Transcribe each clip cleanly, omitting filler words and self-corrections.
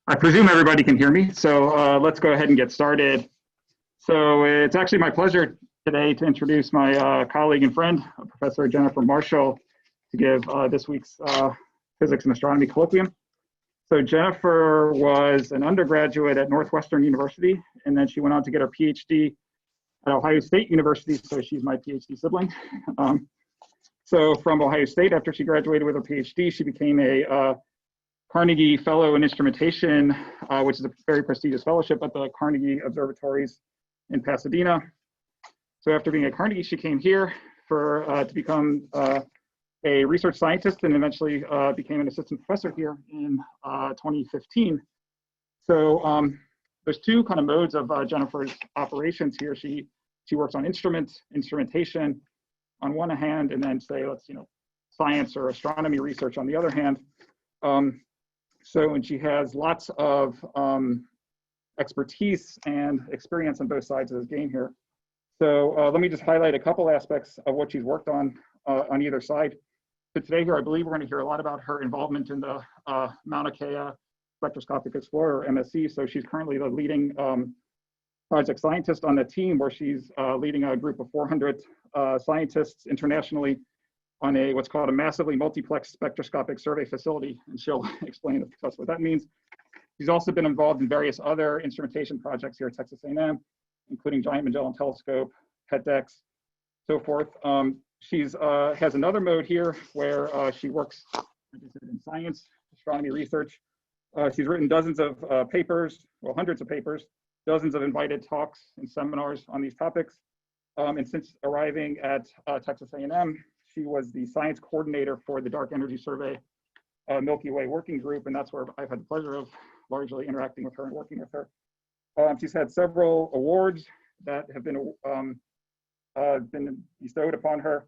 I presume everybody can hear me, so let's go ahead and get started. So it's actually my pleasure today to introduce my colleague and friend, Professor Jennifer Marshall, to give this week's Physics and Astronomy Colloquium. So Jennifer was an undergraduate at Northwestern University, and then she went on to get her PhD at Ohio State University, so she's my PhD sibling. So from Ohio State, after she graduated with her PhD, she became a Carnegie Fellow in Instrumentation, which is a very prestigious fellowship at the Carnegie Observatories in Pasadena. So after being at Carnegie, she came here to become a research scientist and eventually became an assistant professor here in 2015. So there's two kind of modes of Jennifer's operations here. She works on instrumentation on one hand, and then say, science or astronomy research on the other hand. And she has lots of expertise and experience on both sides of this game here. So let me just highlight a couple aspects of what she's worked on either side. So today here, I believe we're going to hear a lot about her involvement in the Maunakea Spectroscopic Explorer, MSC. So she's currently the leading project scientist on the team, where she's leading a group of 400 scientists internationally on what's called a massively multiplexed spectroscopic survey facility, and she'll explain to us what that means. She's also been involved in various other instrumentation projects here at Texas A&M, including Giant Magellan Telescope, PETDEX, so forth. She's has another mode here where she works, like I said, in science, astronomy research. She's written dozens of papers, well, hundreds of papers, dozens of invited talks and seminars on these topics. And since arriving at Texas A&M, she was the science coordinator for the Dark Energy Survey Milky Way Working Group, and that's where I've had the pleasure of largely interacting with her and working with her. She's had several awards that have been bestowed upon her,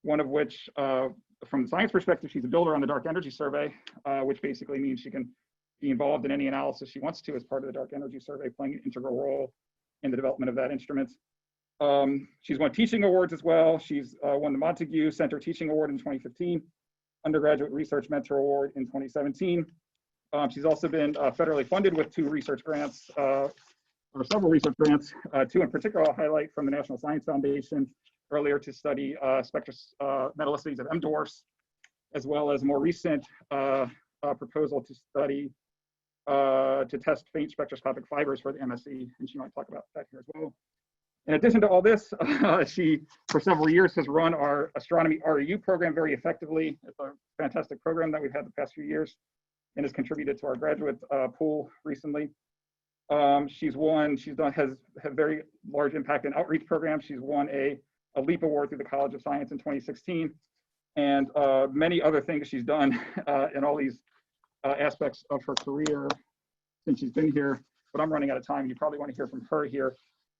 one of which, from the science perspective, she's a builder on the Dark Energy Survey, which basically means she can be involved in any analysis she wants to as part of the Dark Energy Survey, playing an integral role in the development of that instrument. She's won teaching awards as well. She's won the Montague Center Teaching Award in 2015, Undergraduate Research Mentor Award in 2017. She's also been federally funded with two research grants, or several research grants, two in particular I'll highlight from the National Science Foundation earlier to study metallicities of M dwarfs, as well as more recent proposal to study, to test faint spectroscopic fibers for the MSC, and she might talk about that here as well. In addition to all this, she, for several years, has run our Astronomy REU program very effectively. It's a fantastic program that we've had the past few years and has contributed to our graduate pool recently. Has very large impact in outreach programs. She's won a LEAP award through the College of Science in 2016, and many other things she's done in all these aspects of her career since she's been here. But I'm running out of time. You probably want to hear from her here.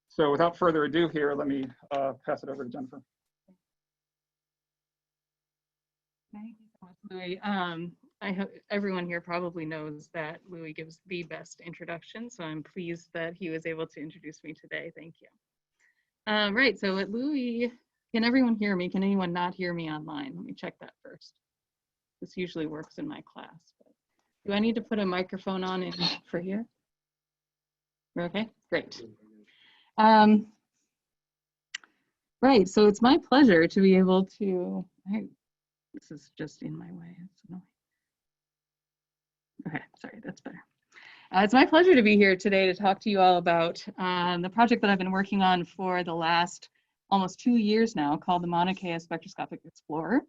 So without further ado here, let me pass it over to Jennifer. Thank you so much, Louis. I hope everyone here probably knows that Louis gives the best introduction, so I'm pleased that he was able to introduce me today. Thank you. Right, so at Louis, can everyone hear me? Can anyone not hear me online? Let me check that first. This usually works in my class. But do I need to put a microphone on in for here? We're okay, great. Right, so it's my pleasure to be able to, this is just in my way, it's annoying. Okay, sorry, that's better. It's my pleasure to be here today to talk to you all about the project that I've been working on for the last almost 2 years now, called the Maunakea Spectroscopic Explorer.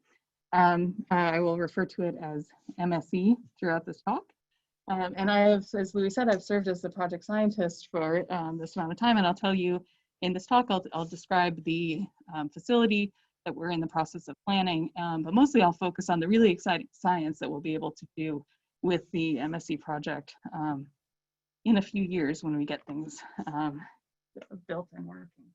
I will refer to it as MSE throughout this talk. And I have, as Louis said, I've served as the project scientist for this amount of time, and I'll tell you in this talk, I'll describe the facility that we're in the process of planning, but mostly I'll focus on the really exciting science that we'll be able to do with the MSC project in a few years when we get things built and working.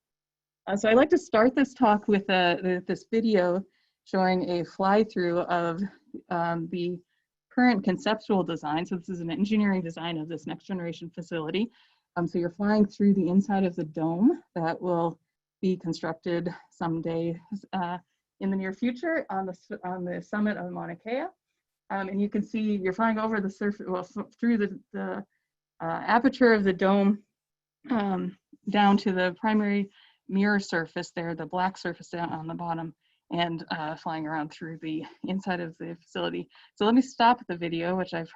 So I'd like to start this talk with this video showing a fly-through of the current conceptual design. So this is an engineering design of this next generation facility. So you're flying through the inside of the dome that will be constructed someday in the near future on the summit of Mauna Kea. And you can see you're flying over the surface, well, through the aperture of the dome down to the primary mirror surface there, the black surface down on the bottom, and flying around through the inside of the facility. So let me stop the video, which I've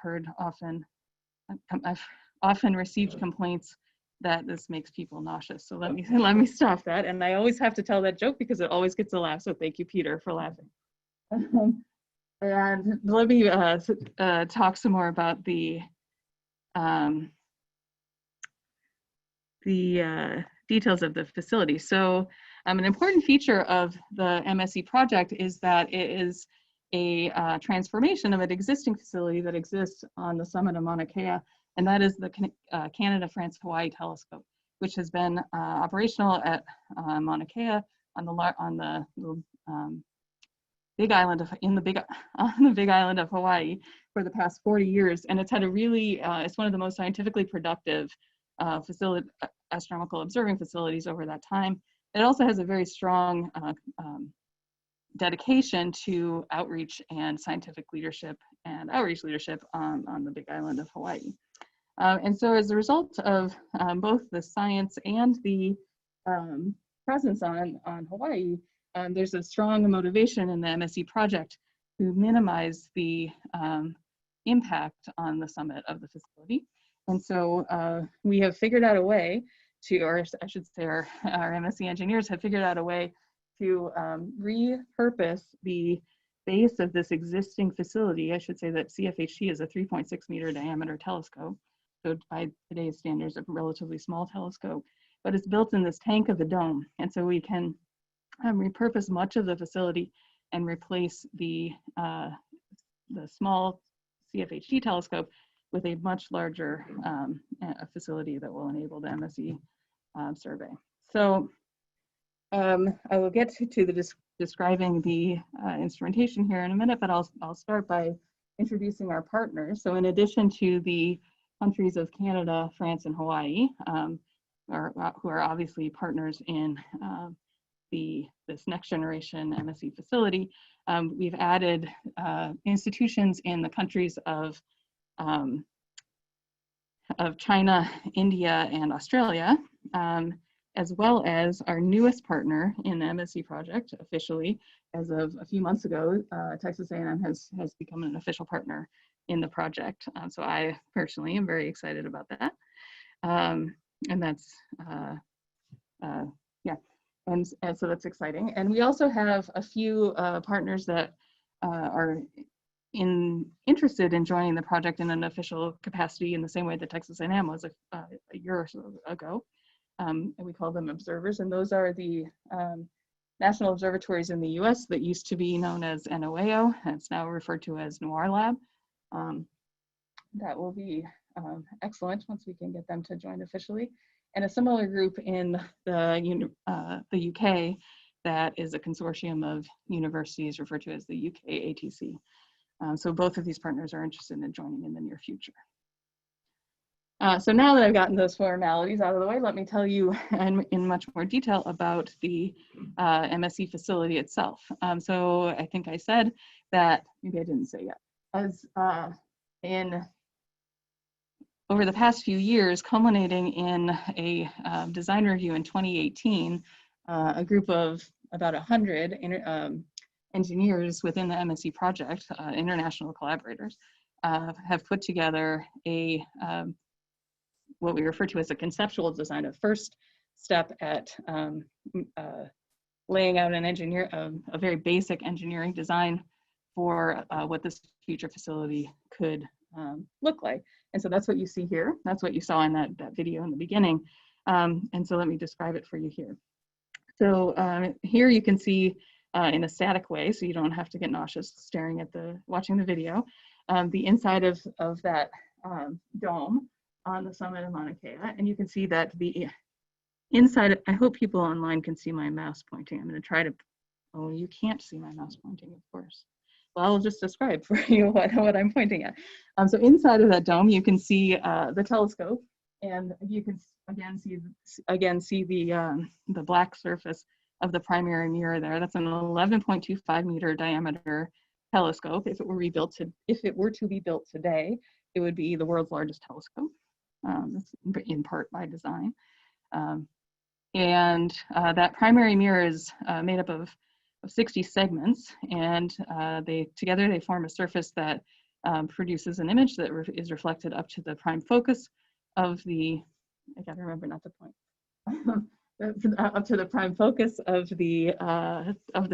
often received complaints that this makes people nauseous. So let me stop that. And I always have to tell that joke because it always gets a laugh. So thank you, Peter, for laughing. And let me talk some more about the details of the facility. So an important feature of the MSC project is that it is a transformation of an existing facility that exists on the summit of Mauna Kea, and that is the Canada, France, Hawaii telescope, which has been operational at Mauna Kea on the Big Island of on the Big Island of Hawaii for the past 40 years, and it's had a really it's one of the most scientifically productive astronomical observing facilities over that time. It also has a very strong dedication to outreach and scientific leadership and outreach leadership on the Big Island of Hawaii. And so as a result of both the science and the presence on Hawaii, there's a strong motivation in the MSC project to minimize the impact on the summit of the facility. And so we have figured out a way to, or I should say our MSC engineers have figured out a way to repurpose the base of this existing facility. I should say that CFHT is a 3.6 meter diameter telescope. So by today's standards, a relatively small telescope, but it's built in this tank of the dome. And so we can repurpose much of the facility and replace the small CFHT telescope with a much larger facility that will enable the MSC survey. So I will get to the describing the instrumentation here in a minute, but I'll start by introducing our partners. So in addition to the countries of Canada, France, and Hawaii, who are obviously partners in this next generation MSC facility, we've added institutions in the countries of China, India, and Australia, as well as our newest partner in the MSC project officially. As of a few months ago, Texas A&M has become an official partner in the project. So I personally am very excited about that. And that's, yeah, and so that's exciting. And we also have a few partners that are interested in joining the project in an official capacity in the same way that Texas A&M was a year or so ago. And we call them observers, and those are the national observatories in the US that used to be known as NOAO, and it's now referred to as NOIR Lab. That will be excellent once we can get them to join officially. And a similar group in the UK that is a consortium of universities referred to as the UK ATC. So both of these partners are interested in joining in the near future. So now that I've gotten those formalities out of the way, let me tell you in much more detail about the MSC facility itself. So I think I said that, maybe I didn't say yet, as over the past few years, culminating in a design review in 2018, a group of about 100 engineers within the MSC project, international collaborators, have put together a what we refer to as a conceptual design, a first step at laying out a very basic engineering design for what this future facility could look like. And so that's what you see here. That's what you saw in that video in the beginning. And so let me describe it for you here. So here you can see in a static way, so you don't have to get nauseous staring at watching the video, the inside of that dome on the summit of Mauna Kea. And you can see that the inside, I hope people online can see my mouse pointing. I'm going to try to, oh, you can't see my mouse pointing, of course. Well, I'll just describe for you what I'm pointing at. So inside of that dome, you can see the telescope, and you can again see the black surface of the primary mirror there. That's an 11.25 meter diameter telescope, if it were to be built today, it would be the world's largest telescope. That's in part by design. That primary mirror is made up of 60 segments, and together they form a surface that produces an image that is reflected up to the prime focus of the, I gotta remember not to point, up to the prime focus of the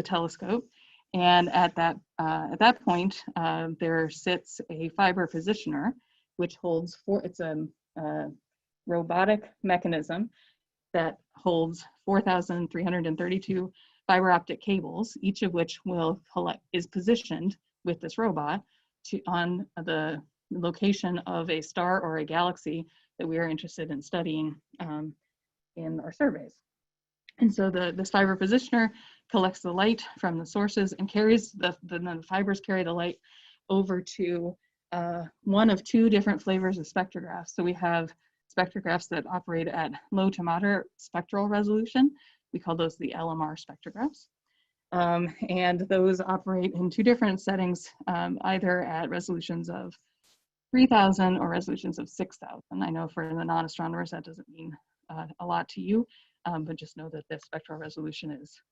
telescope. And at that point, there sits a fiber positioner, which holds it's a robotic mechanism that holds 4,332 fiber optic cables, each of which is positioned with this robot on the location of a star or a galaxy that we are interested in studying in our surveys. And so this fiber positioner collects the light from the sources and carries the fibers carry the light over to one of two different flavors of spectrographs. So we have spectrographs that operate at low to moderate spectral resolution. We call those the LMR spectrographs. And those operate in two different settings, either at resolutions of 3,000 or resolutions of 6,000. I know for the non-astronomers that doesn't mean a lot to you, but just know that the spectral resolution is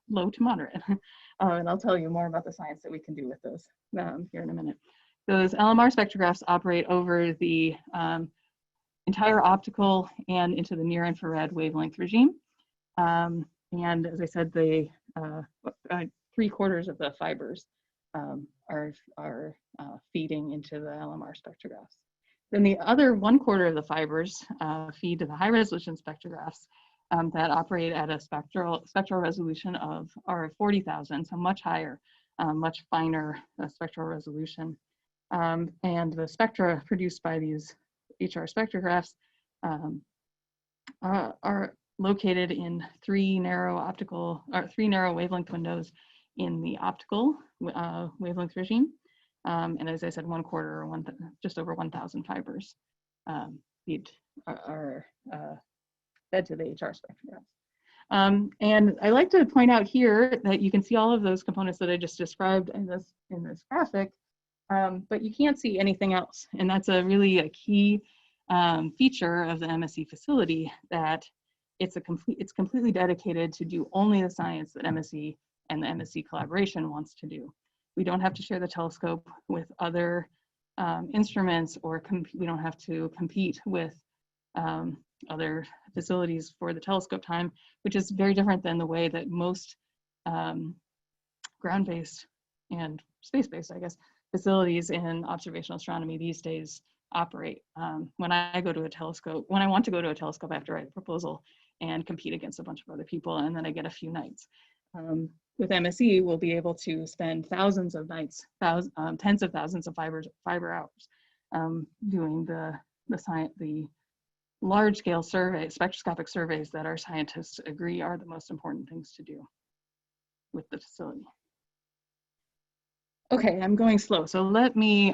low to moderate. And I'll tell you more about the science that we can do with those here in a minute. Those LMR spectrographs operate over the entire optical and into the near infrared wavelength regime. And as I said, the 3/4 of the fibers are feeding into the LMR spectrographs. Then the other 1/4 of the fibers feed to the high resolution spectrographs that operate at a spectral resolution of 40,000, so much higher, much finer spectral resolution. And the spectra produced by these HR spectrographs are located in three narrow wavelength windows in the optical wavelength regime. And as I said, 1/4 or just over 1,000 fibers are fed to the HR spectrographs. And I like to point out here that you can see all of those components that I just described in this graphic, but you can't see anything else. And that's really a key feature of the MSC facility, that it's completely dedicated to do only the science that MSC and the MSC collaboration wants to do. We don't have to share the telescope with other instruments, or we don't have to compete with other facilities for the telescope time, which is very different than the way that most ground-based and space-based, I guess, facilities in observational astronomy these days operate. When I want to go to a telescope, I have to write a proposal and compete against a bunch of other people, and then I get a few nights. With MSC, we'll be able to spend thousands of nights, tens of thousands of fiber hours doing the large-scale surveys, spectroscopic surveys that our scientists agree are the most important things to do with the facility. Okay, I'm going slow, so let me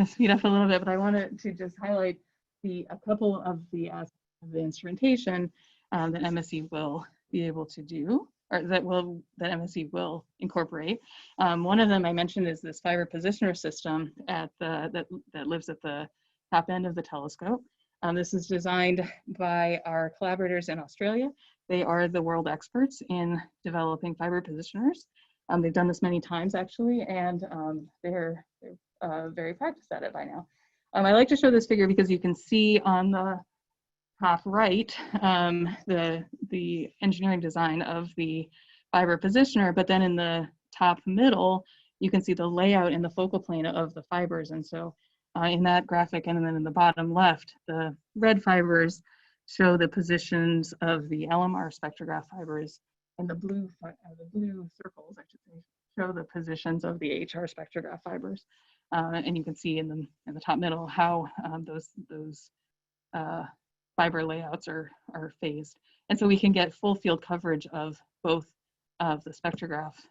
speed up a little bit, but I wanted to just highlight a couple of the aspects of the instrumentation that MSC will be able to do, or that MSC will incorporate. One of them I mentioned is this fiber positioner system that lives at the top end of the telescope. This is designed by our collaborators in Australia. They are the world experts in developing fiber positioners. They've done this many times actually, and they're very practiced at it by now. I like to show this figure because you can see on the top right the engineering design of the fiber positioner, but then in the top middle you can see the layout in the focal plane of the fibers. And so in that graphic, and then in the bottom left, the red fibers show the positions of the LMR spectrograph fibers, and the blue circles, I should say, show the positions of the HR spectrograph fibers. And you can see in the top middle how those fiber layouts are phased. And so we can get full field coverage of both of the spectrographs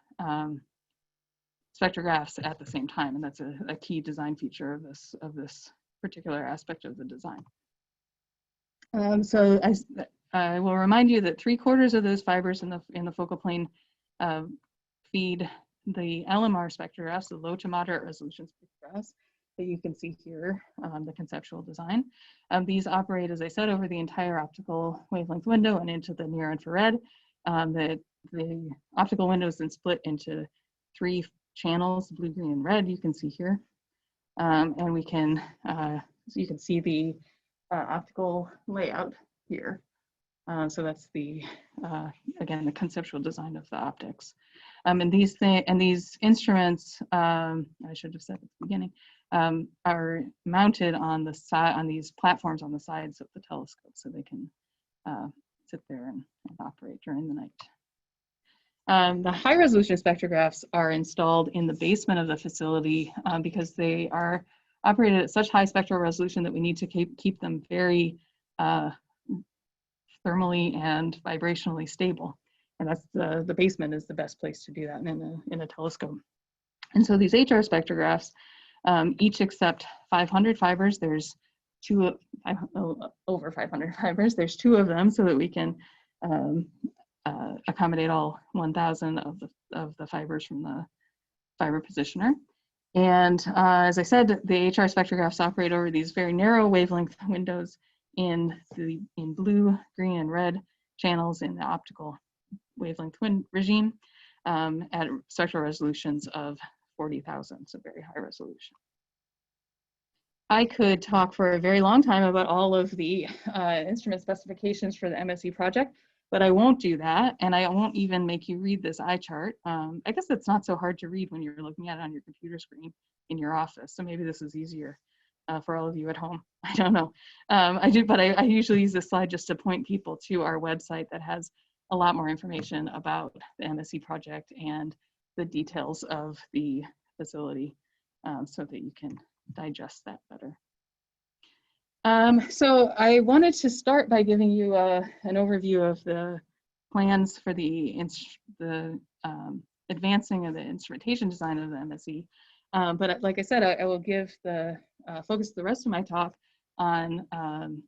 at the same time. And that's a key design feature of this particular aspect of the design. So I will remind you that 3/4 of those fibers in the focal plane feed the LMR spectrographs, the low to moderate resolution spectrographs that you can see here, the conceptual design. These operate, as I said, over the entire optical wavelength window and into the near infrared. The optical window is then split into 3 channels, blue, green, and red, you can see here. And we can, so you can see the optical layout here. So that's the, again, the conceptual design of the optics. And these instruments, I should have said at the beginning, are mounted on the side, on these platforms on the sides of the telescope, so they can sit there and operate during the night. The high resolution spectrographs are installed in the basement of the facility because they are operated at such high spectral resolution that we need to keep them very thermally and vibrationally stable. And that's the basement is the best place to do that in a telescope. And so these HR spectrographs each accept 500 fibers. There's over 500 fibers. There's 2 of them so that we can accommodate all 1,000 of the fibers from the fiber positioner. And as I said, the HR spectrographs operate over these very narrow wavelength windows in blue, green, and red channels in the optical wavelength regime at spectral resolutions of 40,000, so very high resolution. I could talk for a very long time about all of the instrument specifications for the MSC project, but I won't do that, and I won't even make you read this eye chart. I guess it's not so hard to read when you're looking at it on your computer screen in your office, so maybe this is easier for all of you at home. I don't know. I do, but I usually use this slide just to point people to our website that has a lot more information about the MSC project and the details of the facility so that you can digest that better. So I wanted to start by giving you an overview of the plans for the advancing of the instrumentation design of the MSC. But like I said, I will give the focus of the rest of my talk on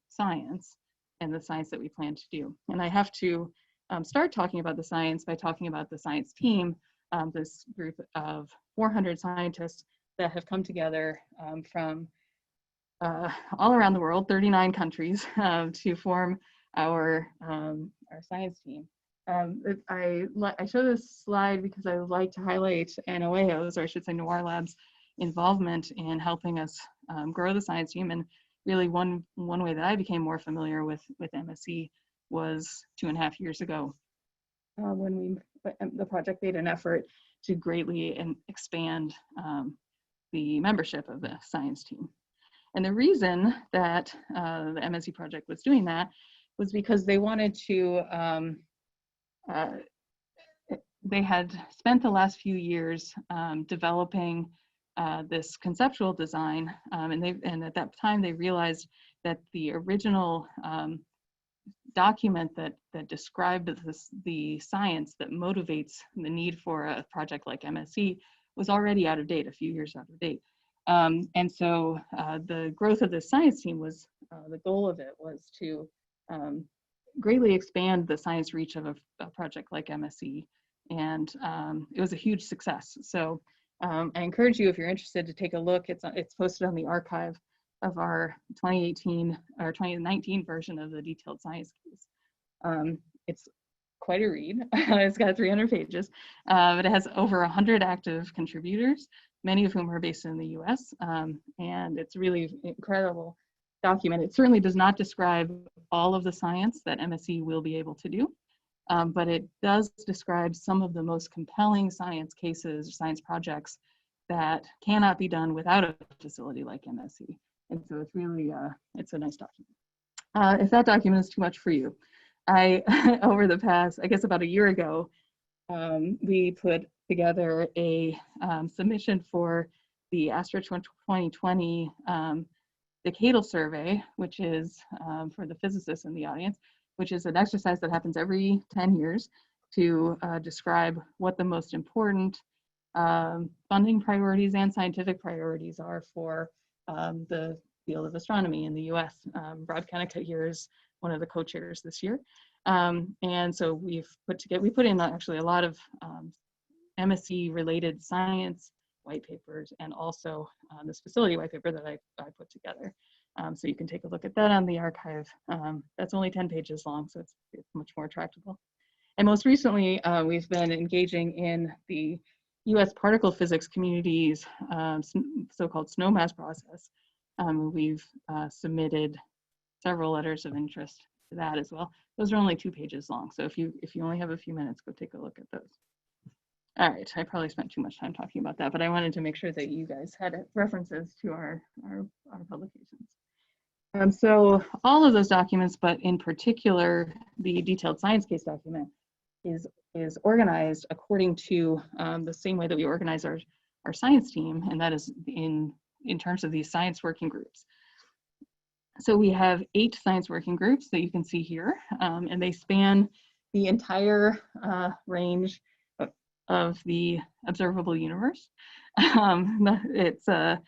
science and the science that we plan to do. And I have to start talking about the science by talking about the science team, this group of 400 scientists that have come together from all around the world, 39 countries, to form our science team. I show this slide because I would like to highlight NOAO's, or I should say Noir Lab's, involvement in helping us grow the science team. And really one way that I became more familiar with MSC was 2.5 years ago when the project made an effort to greatly expand the membership of the science team. And the reason that the MSC project was doing that was because they wanted to, they had spent the last few years developing this conceptual design, and at that time they realized that the original document that described the science that motivates the need for a project like MSC was already out of date, a few years out of date. And so the growth of the science team was, the goal of it was to greatly expand the science reach of a project like MSC. And it was a huge success. So I encourage you, if you're interested, to take a look. It's posted on the archive of our 2018 or 2019 version of the detailed science case. It's quite a read. It's got 300 pages, but it has over 100 active contributors, many of whom are based in the US, and it's really incredible document. It certainly does not describe all of the science that MSC will be able to do, but it does describe some of the most compelling science cases, science projects that cannot be done without a facility like MSC. And so it's really, it's a nice document. If that document is too much for you, over the past, I guess about a year ago, we put together a submission for the Astro 2020 decadal survey, which is for the physicists in the audience, which is an exercise that happens every 10 years to describe what the most important funding priorities and scientific priorities are for the field of astronomy in the US. Rob Kennecott here is one of the co-chairs this year. And so we put in actually a lot of MSc related science white papers and also this facility white paper that I put together. So you can take a look at that on the archive. That's only 10 pages long, so it's much more tractable. And most recently, we've been engaging in the US particle physics community's so-called SNOMAS process. We've submitted several letters of interest to that as well. Those are only 2 pages long, so if you only have a few minutes, go take a look at those. All right, I probably spent too much time talking about that, but I wanted to make sure that you guys had references to our publications. So all of those documents, but in particular, the detailed science case document is organized according to the same way that we organize our science team, and that is in terms of these science working groups. So we have 8 science working groups that you can see here, and they span the entire range of the observable universe. MSC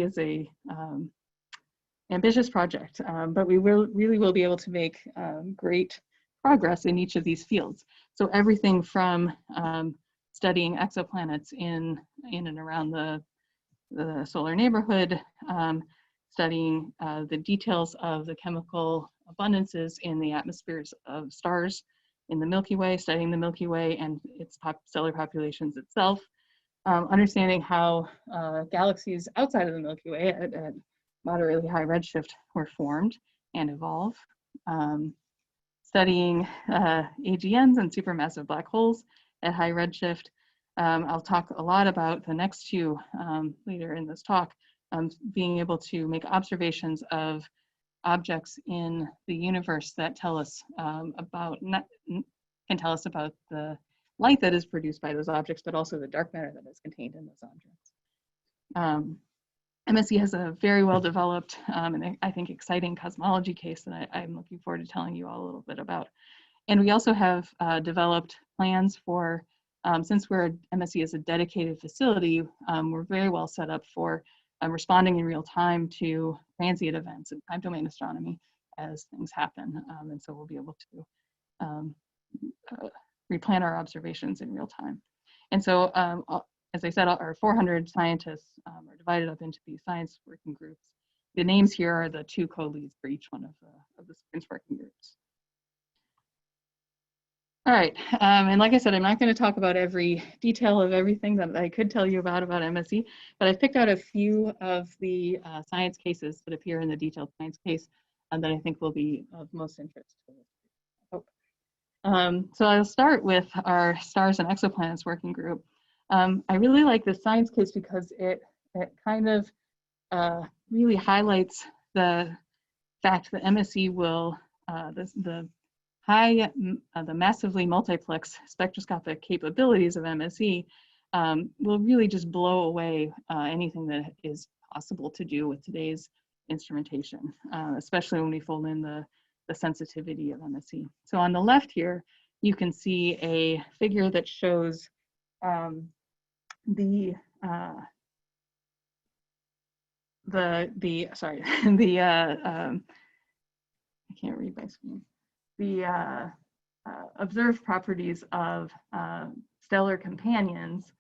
is a ambitious project, but we really will be able to make great progress in each of these fields. So everything from studying exoplanets in and around the solar neighborhood, studying the details of the chemical abundances in the atmospheres of stars in the Milky Way, studying the Milky Way and its stellar populations itself, understanding how galaxies outside of the Milky Way at moderately high redshift were formed and evolve, studying AGNs and supermassive black holes at high redshift. I'll talk a lot about the next 2 later in this talk, being able to make observations of objects in the universe that tell us can tell us about the light that is produced by those objects, but also the dark matter that is contained in those objects. MSC has a very well developed and I think exciting cosmology case that I'm looking forward to telling you all a little bit about. And we also have developed plans for, since MSC is a dedicated facility, we're very well set up for responding in real time to transient events and time domain astronomy as things happen. And so we'll be able to replan our observations in real time. And so, as I said, our 400 scientists are divided up into these science working groups. The names here are the 2 co-leads for each one of the science working groups. All right, and like I said, I'm not going to talk about every detail of everything that I could tell you about MSC, but I've picked out a few of the science cases that appear in the detailed science case that I think will be of most interest to us. So I'll start with our stars and exoplanets working group. I really like this science case because it kind of really highlights the fact that MSC will, the massively multiplex spectroscopic capabilities of MSC will really just blow away anything that is possible to do with today's instrumentation, especially when we fold in the sensitivity of MSC. So on the left here, you can see a figure that shows the I can't read my screen. The observed properties of stellar companions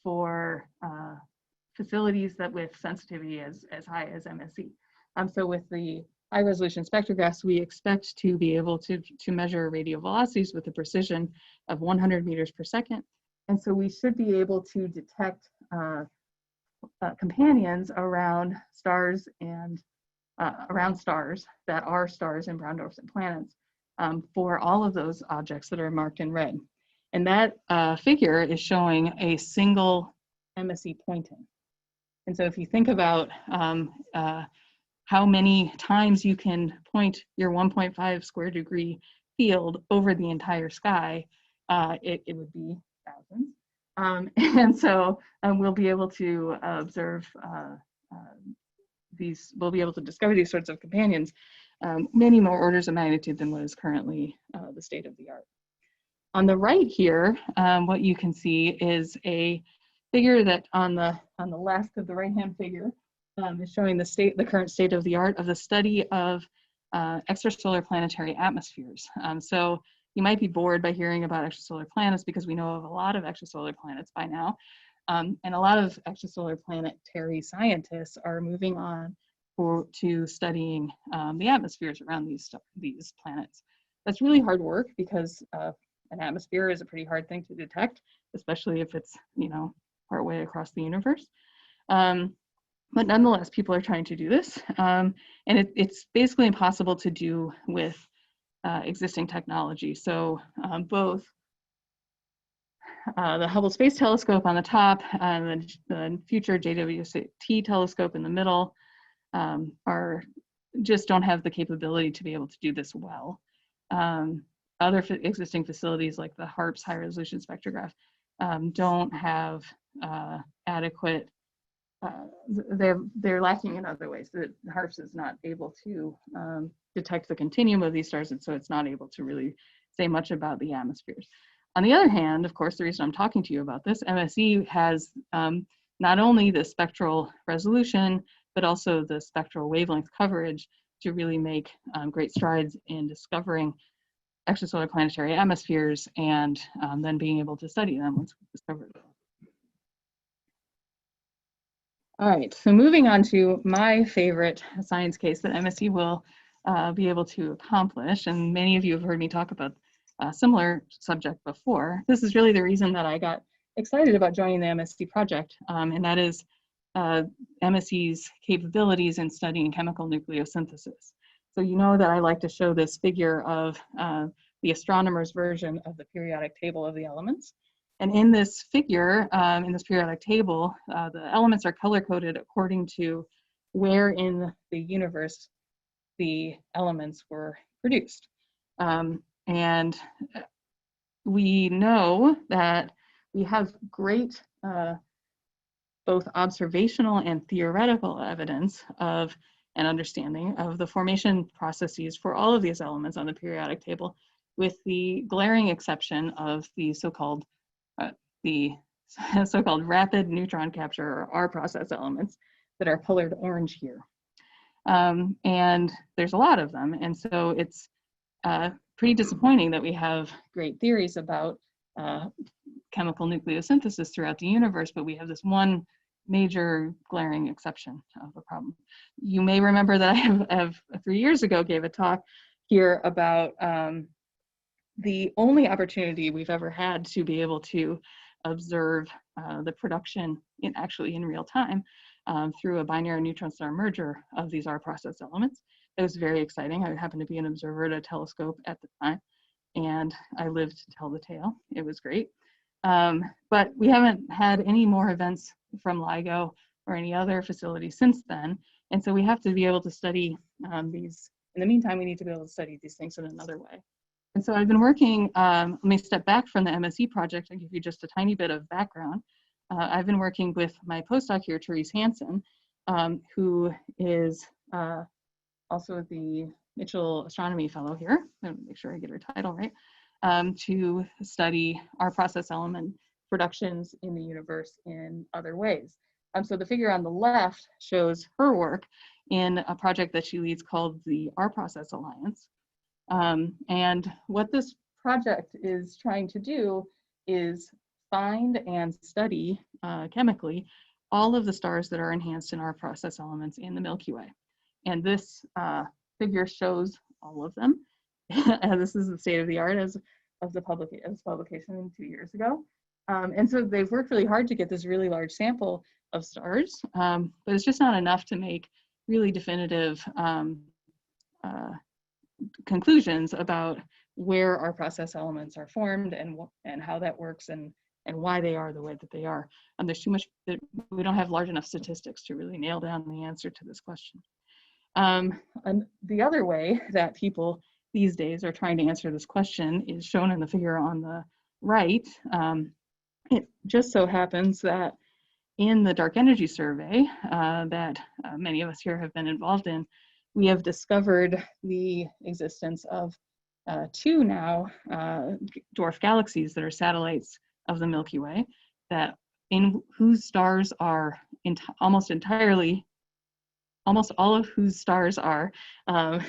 for facilities that with sensitivity as high as MSC. So with the high resolution spectrographs, we expect to be able to measure radial velocities with a precision of 100 meters per second. And so we should be able to detect companions around stars and around stars that are stars and brown dwarfs and planets for all of those objects that are marked in red. And that figure is showing a single MSC pointing. And so if you think about how many times you can point your 1.5 square degree field over the entire sky, it would be thousands. And so we'll be able to observe we'll be able to discover these sorts of companions many more orders of magnitude than what is currently the state of the art. On the right here, what you can see is a figure that on the left of the right-hand figure is showing the current state of the art of the study of extrasolar planetary atmospheres. So you might be bored by hearing about extrasolar planets because we know of a lot of extrasolar planets by now. And a lot of extrasolar planetary scientists are moving on to studying the atmospheres around these planets. That's really hard work because an atmosphere is a pretty hard thing to detect, especially if it's, partway across the universe. But nonetheless, people are trying to do this. And it's basically impossible to do with existing technology. So both the Hubble Space Telescope on the top and the future JWST telescope in the middle just don't have the capability to be able to do this well. Other existing facilities like the HARPS high resolution spectrograph don't have adequate, they're lacking in other ways. The HARPS is not able to detect the continuum of these stars, and so it's not able to really say much about the atmospheres. On the other hand, of course, the reason I'm talking to you about this, MSC has not only the spectral resolution, but also the spectral wavelength coverage to really make great strides in discovering extrasolar planetary atmospheres and then being able to study them once we've discovered them. All right, so moving on to my favorite science case that MSC will be able to accomplish, and many of you have heard me talk about a similar subject before. This is really the reason that I got excited about joining the MSC project, and that is MSC's capabilities in studying chemical nucleosynthesis. So you know that I like to show this figure of the astronomer's version of the periodic table of the elements. And in this figure, in this periodic table, the elements are color-coded according to where in the universe the elements were produced. And we know that we have great both observational and theoretical evidence of an understanding of the formation processes for all of these elements on the periodic table, with the glaring exception of the so-called rapid neutron capture, or R process elements, that are colored orange here. And there's a lot of them, and so it's pretty disappointing that we have great theories about chemical nucleosynthesis throughout the universe, but we have this one major glaring exception of the problem. You may remember that I have 3 years ago gave a talk here about the only opportunity we've ever had to be able to observe the production in real time through a binary neutron star merger of these R process elements. It was very exciting. I happened to be an observer at a telescope at the time, and I lived to tell the tale. It was great. But we haven't had any more events from LIGO or any other facility since then. And so we have to be able to study these. In the meantime, we need to be able to study these things in another way. And so I've been working, let me step back from the MSC project and give you just a tiny bit of background. I've been working with my postdoc here, Therese Hansen, who is also the Mitchell Astronomy Fellow here. I'm gonna make sure I get her title right, to study our process element productions in the universe in other ways. So the figure on the left shows her work in a project that she leads called the R Process Alliance. And what this project is trying to do is find and study chemically all of the stars that are enhanced in our process elements in the Milky Way. And this figure shows all of them. This is the state of the art as of the publication 2 years ago. And so they've worked really hard to get this really large sample of stars, but it's just not enough to make really definitive conclusions about where our process elements are formed and how that works and why they are the way that they are. And there's too much, we don't have large enough statistics to really nail down the answer to this question. And the other way that people these days are trying to answer this question is shown in the figure on the right. It just so happens that in the dark energy survey that many of us here have been involved in, we have discovered the existence of two now dwarf galaxies that are satellites of the Milky Way, that in whose stars are almost all of whose stars are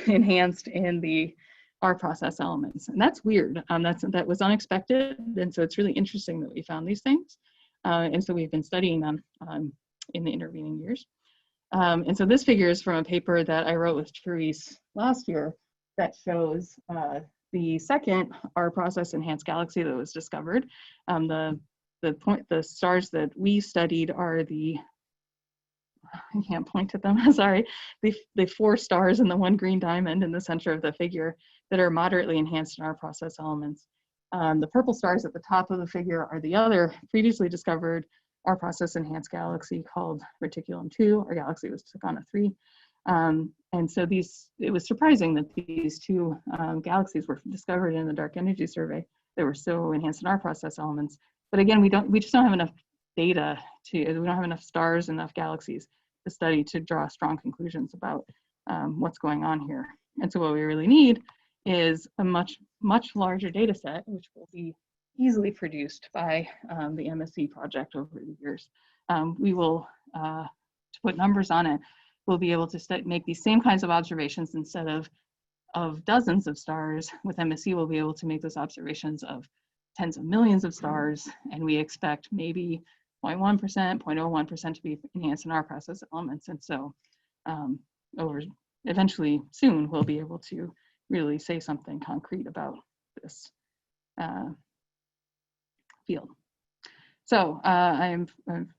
enhanced in the our process elements. And that's weird. That was unexpected. And so it's really interesting that we found these things. And so we've been studying them in the intervening years. And so this figure is from a paper that I wrote with Therese last year that shows the second R process enhanced galaxy that was discovered. The stars that we studied are I can't point at them, sorry, the 4 stars and the 1 green diamond in the center of the figure that are moderately enhanced in our process elements. The purple stars at the top of the figure are the other previously discovered our process enhanced galaxy called Reticulum 2. Our galaxy was Tucana 3. And so it was surprising that these 2 galaxies were discovered in the dark energy survey that were so enhanced in our process elements. But again, we just don't have enough data we don't have enough stars, enough galaxies to study to draw strong conclusions about what's going on here. And so what we really need is a much larger data set, which will be easily produced by the MSC project over the years. We will, to put numbers on it, we'll be able to make these same kinds of observations instead of dozens of stars. With MSC, we'll be able to make those observations of tens of millions of stars, and we expect maybe 0.1%, 0.01% to be enhanced in our process elements. And so eventually soon, we'll be able to really say something concrete about this field. So I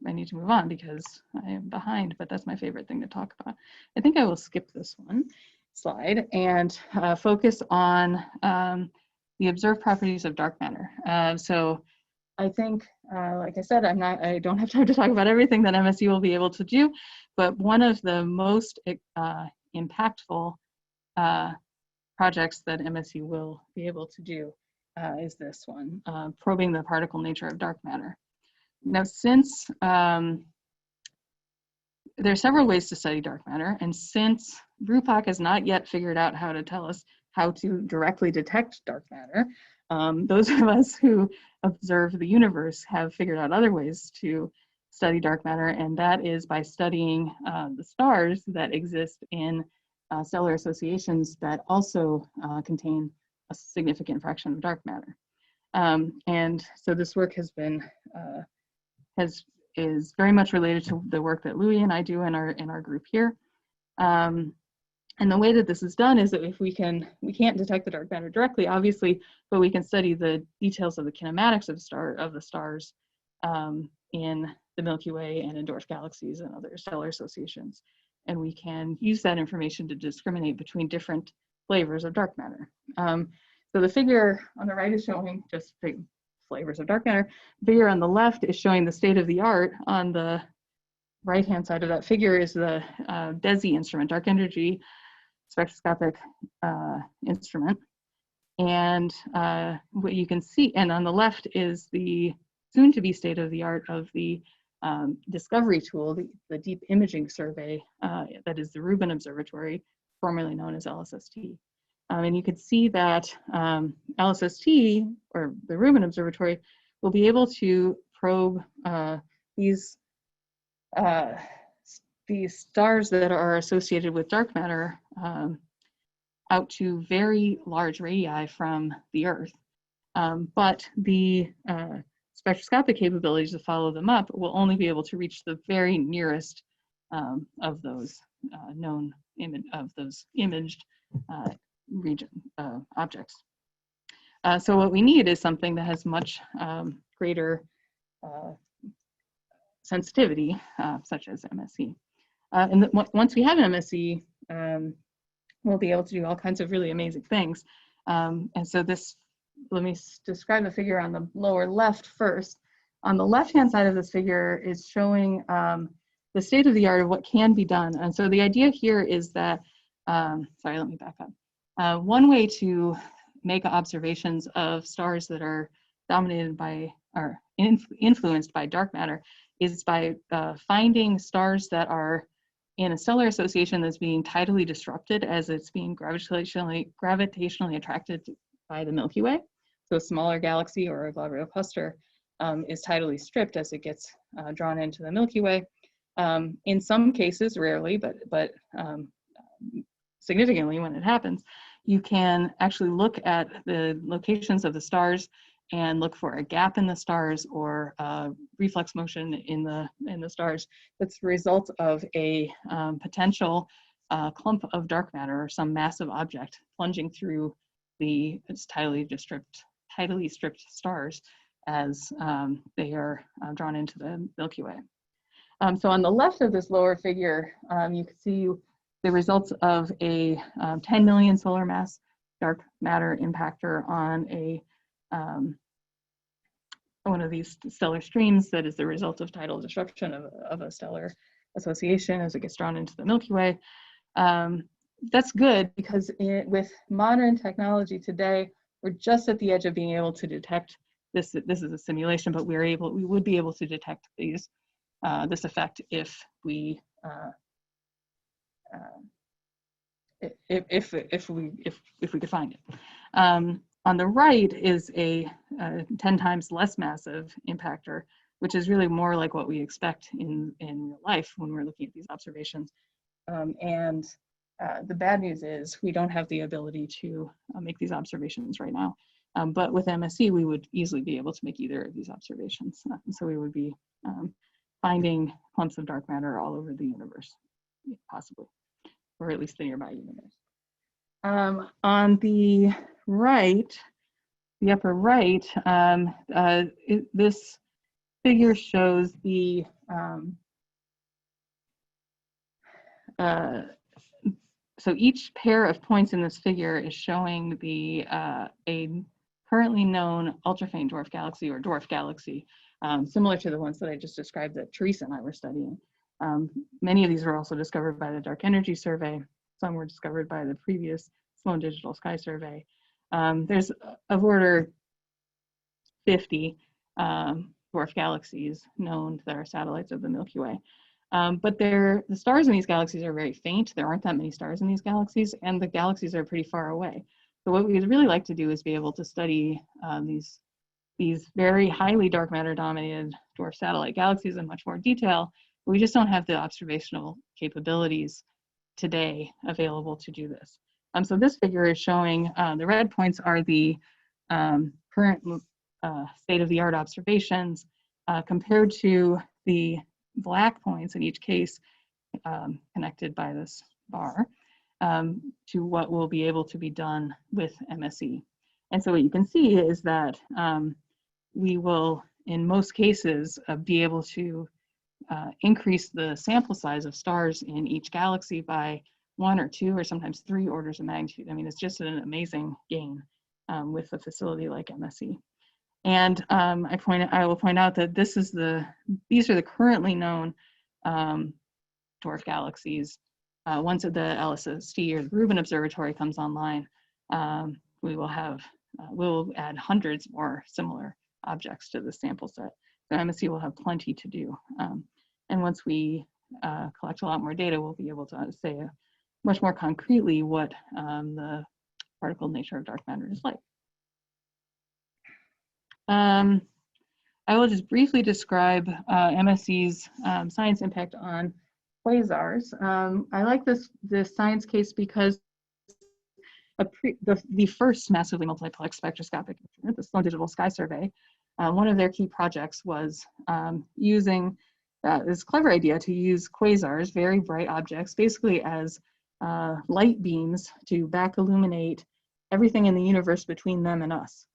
need to move on because I am behind, but that's my favorite thing to talk about. I think I will skip this one slide and focus on the observed properties of dark matter. So I think, like I said, I don't have time to talk about everything that MSC will be able to do, but one of the most impactful projects that MSC will be able to do is this one, probing the particle nature of dark matter. Now, since there are several ways to study dark matter, and since Brupak has not yet figured out how to tell us how to directly detect dark matter, those of us who observe the universe have figured out other ways to study dark matter, and that is by studying the stars that exist in stellar associations that also contain a significant fraction of dark matter. And so this work has been is very much related to the work that Louis and I do in our group here. And the way that this is done is that if we can't detect the dark matter directly, obviously, but we can study the details of the kinematics of the stars in the Milky Way and in dwarf galaxies and other stellar associations. And we can use that information to discriminate between different flavors of dark matter. So the figure on the right is showing just the flavors of dark matter. The figure on the left is showing the state of the art. On the right-hand side of that figure is the DESI instrument, dark energy spectroscopic instrument. And what you can see, and on the left is the soon-to-be state-of-the-art of the discovery tool, the deep imaging survey that is the Rubin Observatory, formerly known as LSST. And you could see that LSST, or the Rubin Observatory, will be able to probe these stars that are associated with dark matter out to very large radii from the Earth. But the spectroscopic capabilities to follow them up will only be able to reach the very nearest of those imaged objects. So what we need is something that has much greater sensitivity, such as MSC. And once we have an MSC, we'll be able to do all kinds of really amazing things. And so let me describe the figure on the lower left first. On the left-hand side of this figure is showing the state of the art of what can be done. And so the idea here is that, sorry, let me back up. One way to make observations of stars that are dominated by or influenced by dark matter is by finding stars that are in a stellar association that's being tidally disrupted as it's being gravitationally attracted by the Milky Way. So a smaller galaxy or a globular cluster is tidally stripped as it gets drawn into the Milky Way. In some cases, rarely, but significantly when it happens, you can actually look at the locations of the stars and look for a gap in the stars or reflex motion in the stars. That's the result of a potential clump of dark matter or some massive object plunging through the tidally stripped stars as they are drawn into the Milky Way. So on the left of this lower figure, you can see the results of a 10 million solar mass dark matter impactor on a one of these stellar streams that is the result of tidal disruption of a stellar association as it gets drawn into the Milky Way. That's good because with modern technology today, we're just at the edge of being able to detect this. This is a simulation, but we would be able to detect these this effect if we could find it. On the right is a 10 times less massive impactor, which is really more like what we expect in real life when we're looking at these observations. The bad news is we don't have the ability to make these observations right now. But with MSC, we would easily be able to make either of these observations. So we would be finding clumps of dark matter all over the universe, possibly, or at least the nearby universe. On the right, the upper right, this figure shows the so each pair of points in this figure is showing the a currently known ultra-faint dwarf galaxy or dwarf galaxy, similar to the ones that I just described that Teresa and I were studying. Many of these were also discovered by the Dark Energy Survey. Some were discovered by the previous Sloan Digital Sky Survey. There's of order 50 dwarf galaxies known that are satellites of the Milky Way. But the stars in these galaxies are very faint. There aren't that many stars in these galaxies, and the galaxies are pretty far away. So what we'd really like to do is be able to study these very highly dark matter dominated dwarf satellite galaxies in much more detail. We just don't have the observational capabilities today available to do this. So this figure is showing the red points are the current state-of-the-art observations compared to the black points in each case connected by this bar to what will be able to be done with MSE. And so what you can see is that we will, in most cases, be able to increase the sample size of stars in each galaxy by 1 or 2 or sometimes 3 orders of magnitude. I mean, it's just an amazing gain with a facility like MSE. And I will point out that these are the currently known dwarf galaxies. Once the LSST or the Rubin Observatory comes online, we'll add hundreds more similar objects to the sample set. So MSC will have plenty to do. And once we collect a lot more data, we'll be able to say much more concretely what the particle nature of dark matter is like. I will just briefly describe MSC's science impact on quasars. I like this science case because the first massively multiplexed spectroscopic instrument, the Sloan Digital Sky Survey, one of their key projects was using this clever idea to use quasars, very bright objects, basically as light beams to back illuminate everything in the universe between them and us.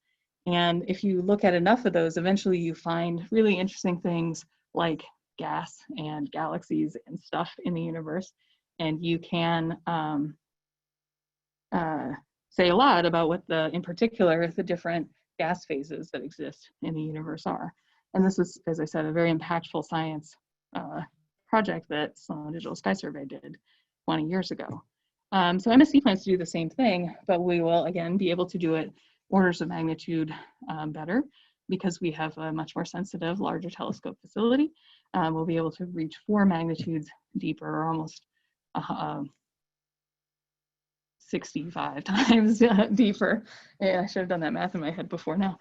And if you look at enough of those, eventually you find really interesting things like gas and galaxies and stuff in the universe. And you can say a lot about what in particular, the different gas phases that exist in the universe are. And this is, as I said, a very impactful science project that Sloan Digital Sky Survey did 20 years ago. So MSC plans to do the same thing, but we will again be able to do it orders of magnitude better because we have a much more sensitive, larger telescope facility. We'll be able to reach 4 magnitudes deeper, or almost 65 times deeper. Yeah, I should have done that math in my head before now.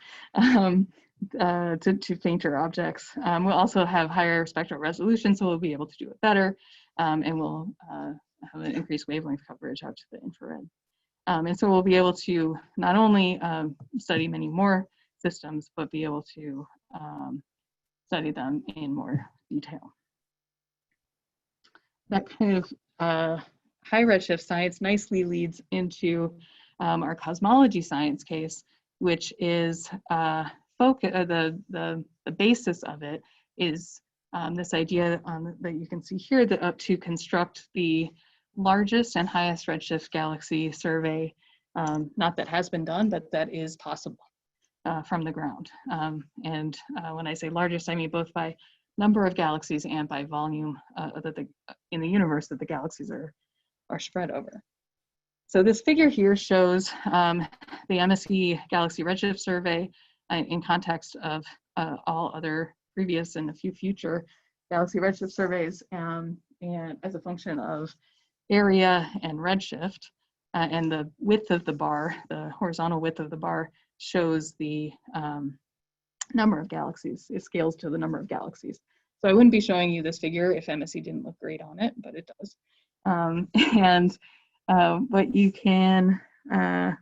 To fainter objects. We'll also have higher spectral resolution, so we'll be able to do it better, and we'll have an increased wavelength coverage out to the infrared. And so we'll be able to not only study many more systems, but be able to study them in more detail. That kind of high redshift science nicely leads into our cosmology science case, which is the basis of it is this idea that you can see here that to construct the largest and highest redshift galaxy survey, not that has been done, but that is possible from the ground. And when I say largest, I mean both by number of galaxies and by volume in the universe that the galaxies are spread over. So this figure here shows the MSC Galaxy Redshift Survey in context of all other previous and a few future galaxy redshift surveys, and as a function of area and redshift, and the width of the bar, the horizontal width of the bar, shows the number of galaxies. It scales to the number of galaxies. So I wouldn't be showing you this figure if MSC didn't look great on it, but it does. What you can,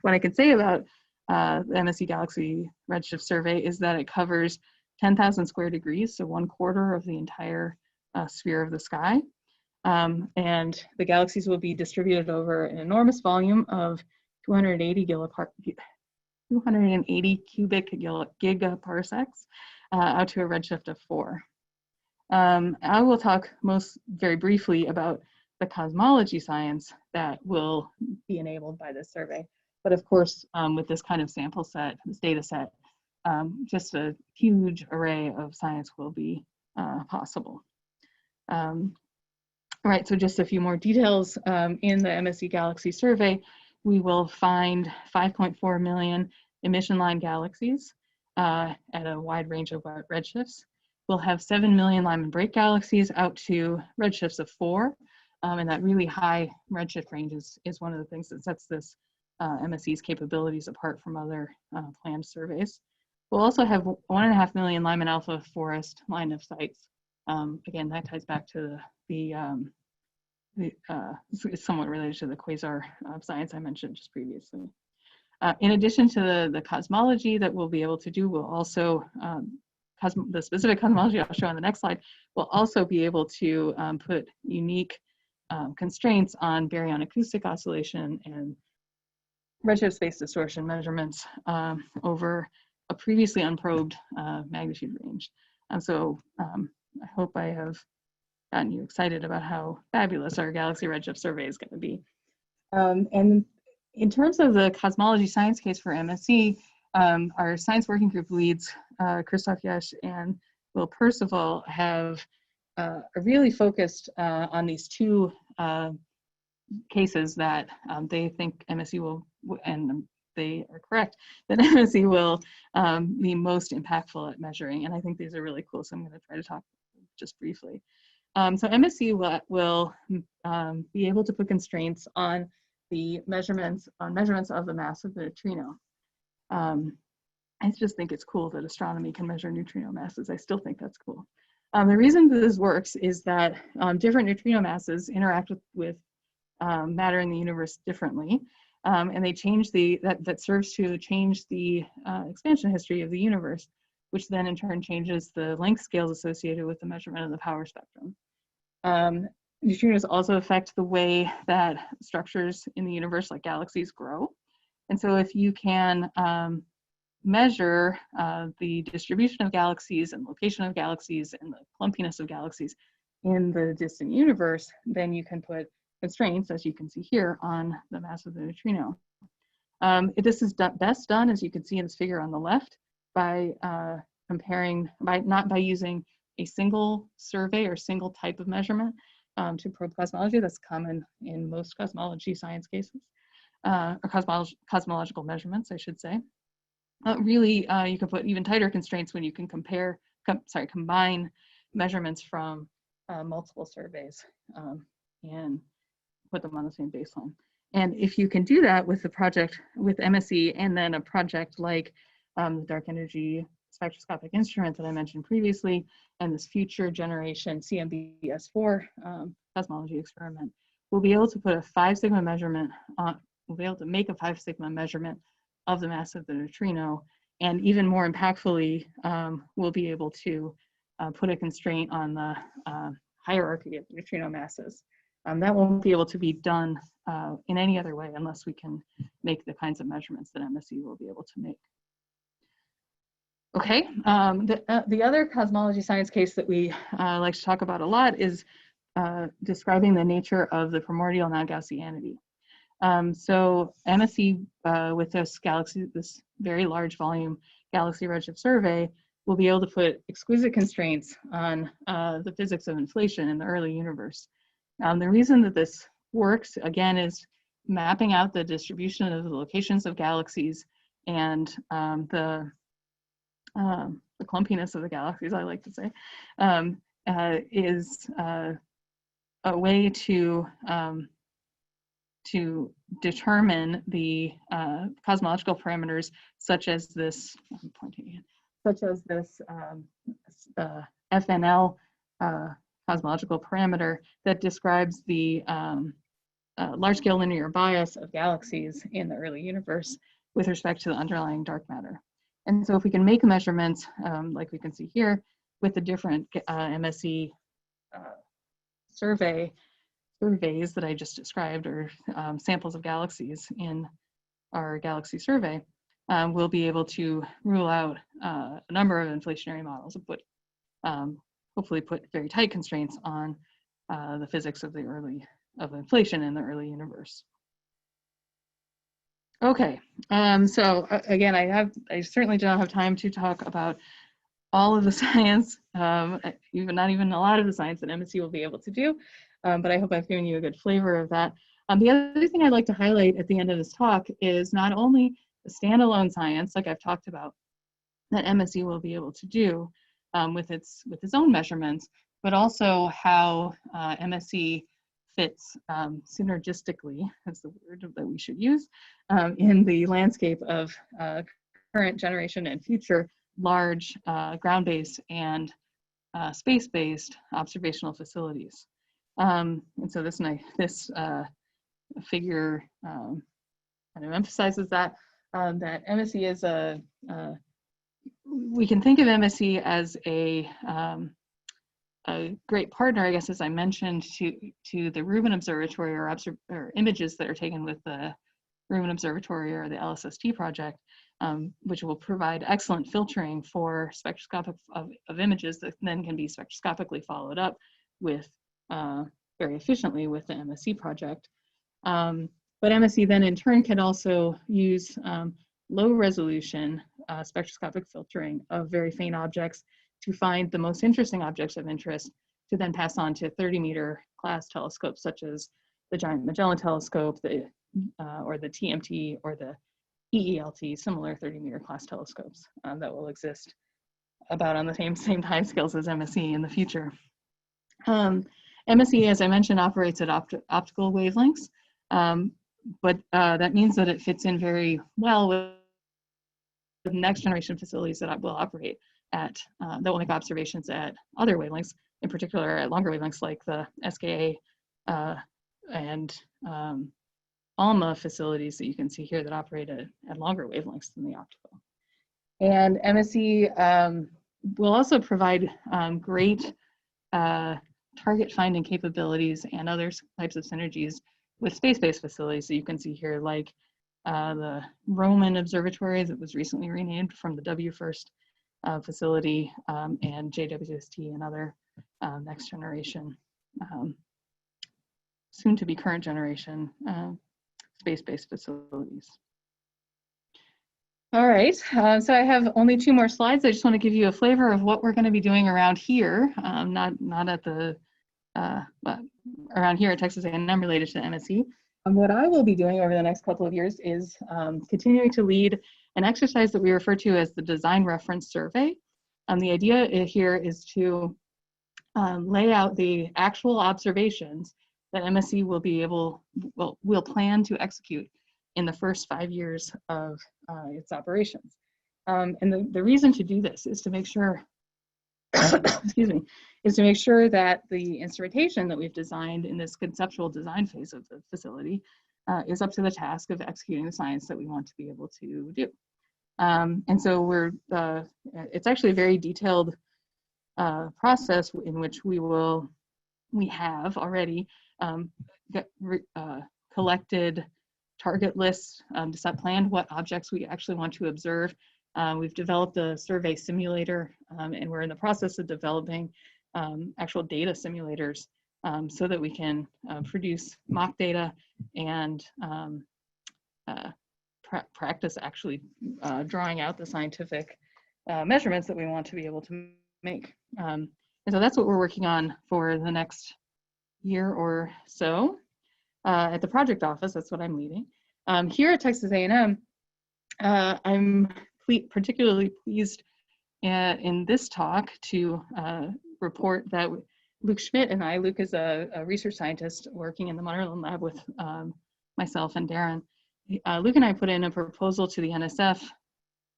what I can say about the MSC Galaxy Redshift Survey is that it covers 10,000 square degrees, so 1/4 of the entire sphere of the sky. And the galaxies will be distributed over an enormous volume of 280 cubic gigaparsecs out to a redshift of 4. I will talk very briefly about the cosmology science that will be enabled by this survey. But of course, with this kind of sample set, this data set, just a huge array of science will be possible. All right, so just a few more details. In the MSC Galaxy survey, we will find 5.4 million emission line galaxies at a wide range of redshifts. We'll have 7 million Lyman break galaxies out to redshifts of 4. And that really high redshift range is one of the things that sets this MSC's capabilities apart from other planned surveys. We'll also have 1.5 million Lyman alpha forest line of sights. Again, that ties back to it's somewhat related to the quasar science I mentioned just previously. In addition to the cosmology that we'll be able to do, we'll also, the specific cosmology I'll show on the next slide, we'll also be able to put unique constraints on baryon acoustic oscillation and redshift space distortion measurements over a previously unprobed magnitude range. And so I hope I have gotten you excited about how fabulous our Galaxy Redshift Survey is going to be. And in terms of the cosmology science case for MSC, our science working group leads, Christoph Jesch and Will Percival, have really focused on these two cases that they think MSC will, and they are correct, that MSC will be most impactful at measuring. And I think these are really cool, so I'm going to try to talk just briefly. So MSC will be able to put constraints on the measurements of the mass of the neutrino. I just think it's cool that astronomy can measure neutrino masses. I still think that's cool. The reason that this works is that different neutrino masses interact with matter in the universe differently, and they change that serves to change the expansion history of the universe, which then in turn changes the length scales associated with the measurement of the power spectrum. Neutrinos also affect the way that structures in the universe, like galaxies, grow. And so if you can measure the distribution of galaxies and location of galaxies and the clumpiness of galaxies in the distant universe, then you can put constraints, as you can see here, on the mass of the neutrino. This is best done, as you can see in this figure on the left, by not by using a single survey or single type of measurement to probe cosmology. That's common in most cosmology science cases, or cosmological measurements, I should say. Really, you can put even tighter constraints when you can combine measurements from multiple surveys and put them on the same baseline. And if you can do that with the project, with MSC, and then a project like the Dark Energy Spectroscopic instrument that I mentioned previously, and this future generation CMBS4 cosmology experiment, we'll be able to put a 5 sigma measurement we'll be able to make a 5 sigma measurement of the mass of the neutrino, and even more impactfully, we'll be able to put a constraint on the hierarchy of neutrino masses. That won't be able to be done in any other way unless we can make the kinds of measurements that MSC will be able to make. Okay, the other cosmology science case that we like to talk about a lot is describing the nature of the primordial non-Gaussianity. So MSC with this galaxy, this very large volume galaxy redshift survey, will be able to put exquisite constraints on the physics of inflation in the early universe. The reason that this works, again, is mapping out the distribution of the locations of galaxies and the clumpiness of the galaxies, I like to say, is a way to determine the cosmological parameters such as this, I'm pointing again, such as this FNL cosmological parameter that describes the large-scale linear bias of galaxies in the early universe with respect to the underlying dark matter. And so if we can make measurements, like we can see here, with the different MSC surveys that I just described, or samples of galaxies in our galaxy survey, we'll be able to rule out a number of inflationary models and hopefully put very tight constraints on the physics of inflation in the early universe. Okay, so again, I certainly do not have time to talk about all of the science, not even a lot of the science that MSC will be able to do, but I hope I've given you a good flavor of that. The other thing I'd like to highlight at the end of this talk is not only the standalone science, like I've talked about, that MSC will be able to do with its own measurements, but also how MSC fits synergistically, that's the word that we should use, in the landscape of current generation and future large ground-based and space-based observational facilities. And so this figure kind of emphasizes that MSC is we can think of MSC as a great partner, I guess, as I mentioned, to the Rubin Observatory or images that are taken with the Rubin Observatory or the LSST project, which will provide excellent filtering for spectroscopic of images that then can be spectroscopically followed up with very efficiently with the MSC project. But MSC then in turn can also use low resolution spectroscopic filtering of very faint objects to find the most interesting objects of interest to then pass on to 30-meter class telescopes such as the Giant Magellan Telescope, or the TMT, or the EELT, similar 30-meter class telescopes that will exist about on the same timescales as MSC in the future. MSC, as I mentioned, operates at optical wavelengths, but that means that it fits in very well with next generation facilities that will operate at, that will make observations at other wavelengths, in particular at longer wavelengths like the SKA and ALMA facilities that you can see here that operate at longer wavelengths than the optical. And MSC will also provide great target finding capabilities and other types of synergies with space-based facilities that you can see here, like the Roman Observatory that was recently renamed from the W1st facility, and JWST and other next generation, soon to be current generation space-based facilities. All right, so I have only 2 more slides. I just want to give you a flavor of what we're going to be doing around here, not at the, around here at Texas A&M related to MSC. What I will be doing over the next couple of years is continuing to lead an exercise that we refer to as the Design Reference Survey. The idea here is to lay out the actual observations that MSC will plan to execute in the first 5 years of its operations. And the reason to do this is to make sure, excuse me, is to make sure that the instrumentation that we've designed in this conceptual design phase of the facility is up to the task of executing the science that we want to be able to do. And so it's actually a very detailed process in which we have already collected target lists to planned what objects we actually want to observe. We've developed a survey simulator, and we're in the process of developing actual data simulators so that we can produce mock data and practice actually drawing out the scientific measurements that we want to be able to make. And so that's what we're working on for the next year or so at the project office. That's what I'm leading. Here at Texas A&M, I'm particularly pleased in this talk to report that Luke Schmidt and Luke is a research scientist working in the Munderland lab with myself and Darren. Luke and I put in a proposal to the NSF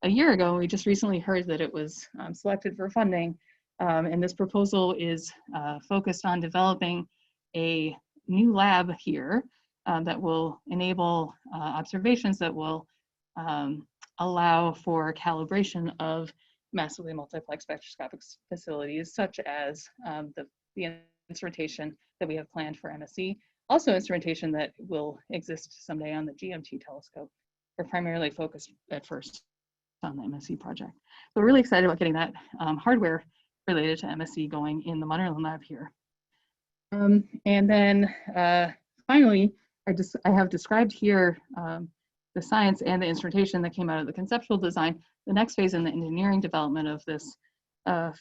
a year ago, and we just recently heard that it was selected for funding. And this proposal is focused on developing a new lab here that will enable observations that will allow for calibration of massively multiplex spectroscopic facilities, such as the instrumentation that we have planned for MSC, also instrumentation that will exist someday on the GMT telescope. We're primarily focused at first on the MSC project. So we're really excited about getting that hardware related to MSC going in the Munderland lab here. And then finally, I have described here the science and the instrumentation that came out of the conceptual design. The next phase in the engineering development of this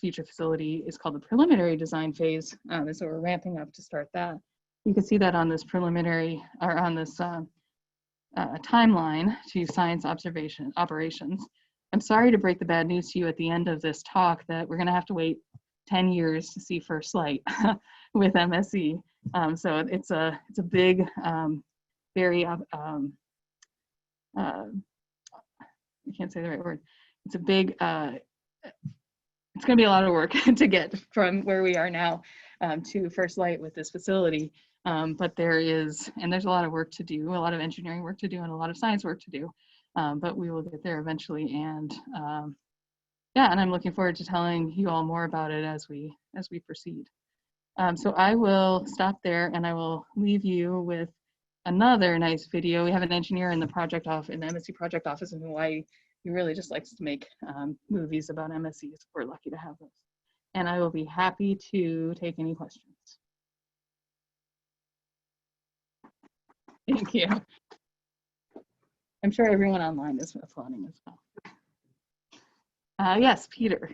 future facility is called the preliminary design phase. And so we're ramping up to start that. You can see that on this preliminary, or on this timeline to science operations. I'm sorry to break the bad news to you at the end of this talk that we're going to have to wait 10 years to see first light with MSC. So it's a big, very, I can't say the right word. It's a big, it's going to be a lot of work to get from where we are now to first light with this facility. But there's a lot of work to do, a lot of engineering work to do, and a lot of science work to do. But we will get there eventually. And yeah, and I'm looking forward to telling you all more about it as we proceed. So I will stop there, and I will leave you with another nice video. We have an engineer in the MSC project office in Hawaii. He really just likes to make movies about MSCs. We're lucky to have those. And I will be happy to take any questions. Thank you. I'm sure everyone online is applauding as well. Yes, Peter.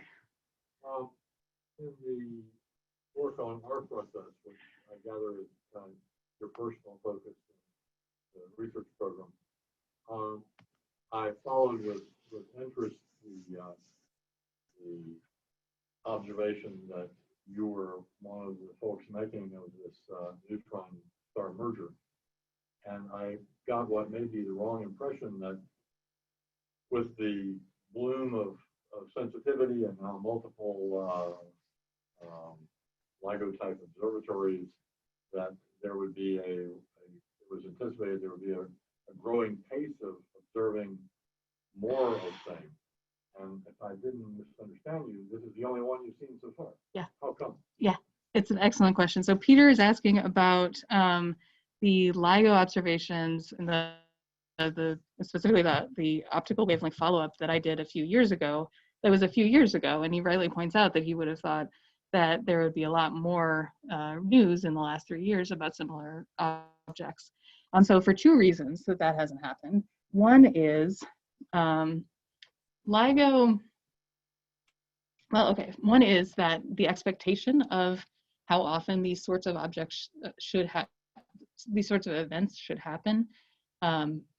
In the work on our process, which I gather is your personal focus in the research program, I followed with interest the observation that you were one of the folks making of this neutron star merger. And I got what may be the wrong impression that with the bloom of sensitivity and now multiple LIGO type observatories, that there would be it was anticipated there would be a growing pace of observing more of things. And if I didn't misunderstand you, this is the only one you've seen so far. Yeah. How come? Yeah, it's an excellent question. So Peter is asking about the LIGO observations and specifically the optical wavelength follow-up that I did a few years ago. That was a few years ago, and he rightly points out that he would have thought that there would be a lot more news in the last 3 years about similar objects. So for two reasons that hasn't happened. One is LIGO, one is that the expectation of how often these sorts of objects these sorts of events should happen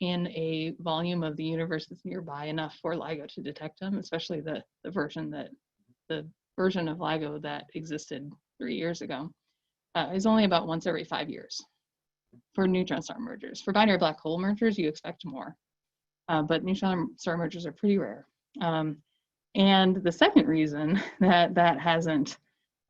in a volume of the universe that's nearby enough for LIGO to detect them, especially the version of LIGO that existed 3 years ago, is only about once every 5 years for neutron star mergers. For binary black hole mergers, you expect more, but neutron star mergers are pretty rare. And the second reason that hasn't,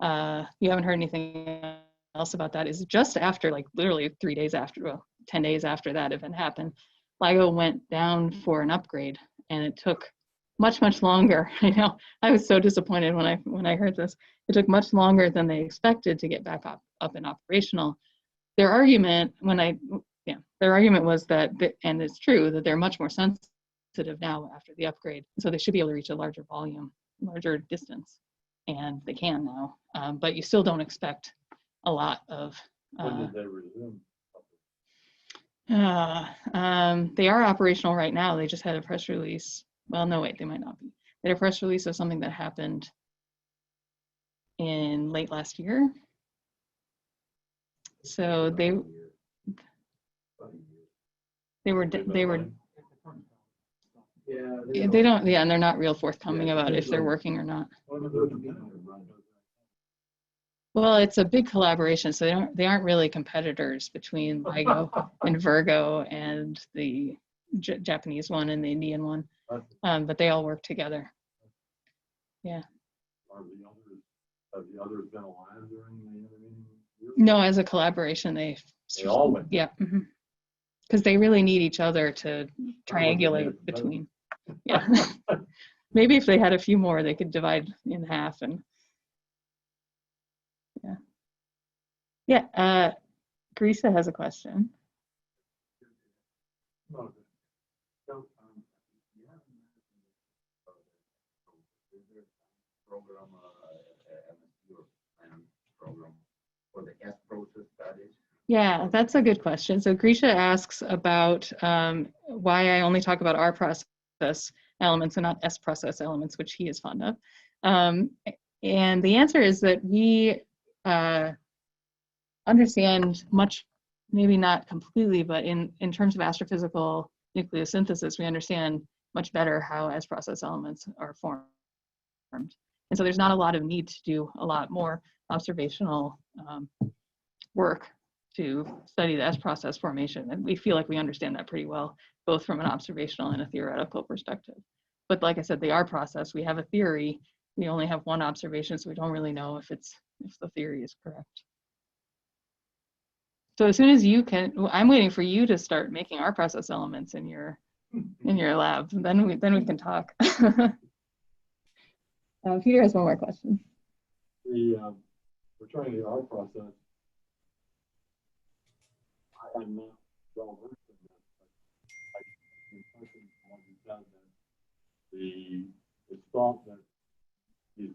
you haven't heard anything else about that is just after, like literally 3 days after, well, 10 days after that event happened, LIGO went down for an upgrade, and it took much longer. I know, I was so disappointed when I heard this. It took much longer than they expected to get back up and operational. Their argument their argument was that, and it's true, that they're much more sensitive now after the upgrade, so they should be able to reach a larger volume, larger distance, and they can now. But you still don't expect a lot of. When did they resume? They are operational right now. They just had a press release. Well, no, wait, they might not be. They had a press release of something that happened in late last year. So they were they don't, yeah, and they're not real forthcoming about if they're working or not. Well, it's a big collaboration, so they aren't really competitors between LIGO and Virgo and the Japanese one and the Indian one, but they all work together. Yeah. Have the others been alive during the intervening years? No, as a collaboration, they all went. Yeah, because they really need each other to triangulate between. Yeah. Maybe if they had a few more, they could divide in half and. Yeah, Grisa has a question. Yeah, that's a good question. So Grisha asks about why I only talk about R process elements and not S process elements, which he is fond of. And the answer is that we understand much, maybe not completely, but in terms of astrophysical nucleosynthesis, we understand much better how S process elements are formed. And so there's not a lot of need to do a lot more observational work to study the S process formation. And we feel like we understand that pretty well, both from an observational and a theoretical perspective. But like I said, the R process, we have a theory. We only have one observation, so we don't really know if the theory is correct. So as soon as you can, I'm waiting for you to start making R process elements in your lab. Then we can talk. Peter has one more question. Returning to the R process, I'm not well versed in this, but I think it's thought that these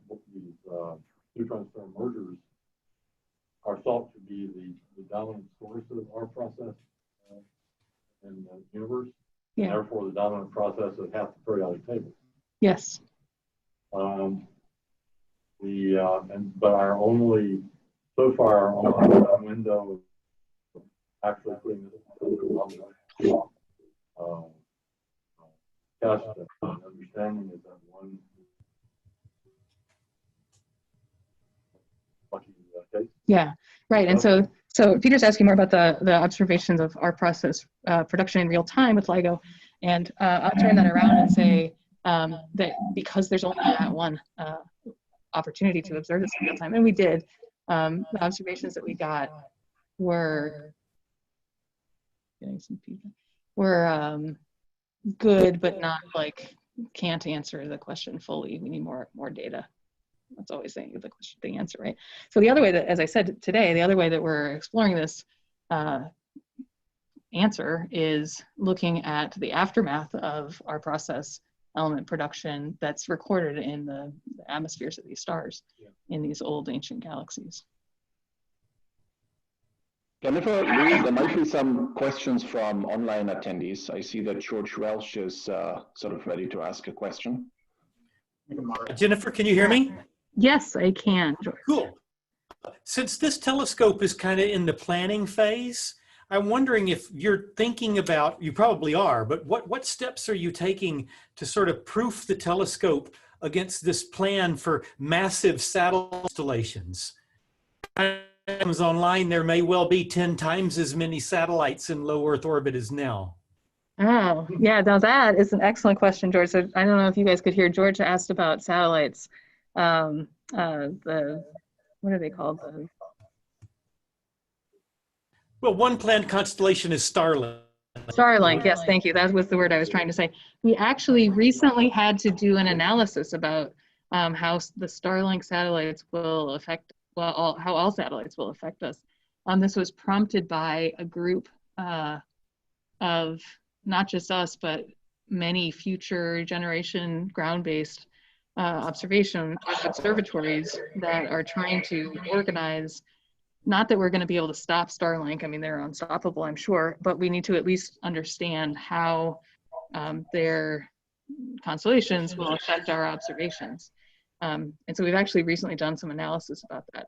neutron star mergers are thought to be the dominant source of our process in the universe, and therefore the dominant process of half the periodic table. Yes. But our only window of actually putting this test and understanding is that one lucky case. Yeah, right. And so Peter's asking more about the observations of our process production in real time with LIGO, and I'll turn that around and say that because there's only that one opportunity to observe this in real time, and we did, the observations that we got were getting some feedback, were good, but not like can't answer the question fully. We need more data. That's always the answer, right? So the other way that, as I said today, the other way that we're exploring this answer is looking at the aftermath of our process element production that's recorded in the atmospheres of these stars in these old ancient galaxies. Jennifer, Louis, there might be some questions from online attendees. I see that George Welsh is sort of ready to ask a question. Jennifer, can you hear me? Yes, I can, George. Cool. Since this telescope is kind of in the planning phase, I'm wondering if you're thinking about, you probably are, but what steps are you taking to sort of proof the telescope against this plan for massive satellite installations? Online, there may well be 10 times as many satellites in low Earth orbit as now. Oh, yeah, now that is an excellent question, George. So I don't know if you guys could hear, George asked about satellites. What are they called? Well, one planned constellation is Starlink. Starlink, yes, thank you. That was the word I was trying to say. We actually recently had to do an analysis about how the Starlink satellites will affect, well, how all satellites will affect us. This was prompted by a group of not just us, but many future generation ground-based observatories that are trying to organize. Not that we're going to be able to stop Starlink. I mean, they're unstoppable, I'm sure, but we need to at least understand how their constellations will affect our observations. And so we've actually recently done some analysis about that.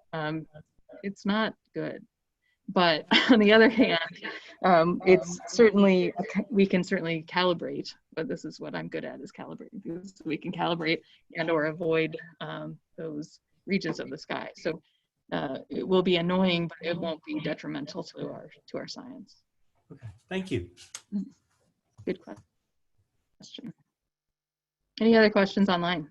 It's not good, but on the other hand, it's certainly, we can certainly calibrate, but this is what I'm good at, is calibrating, because we can calibrate and or avoid those regions of the sky. So it will be annoying, but it won't be detrimental to our science. Okay, thank you. Good question. Any other questions online?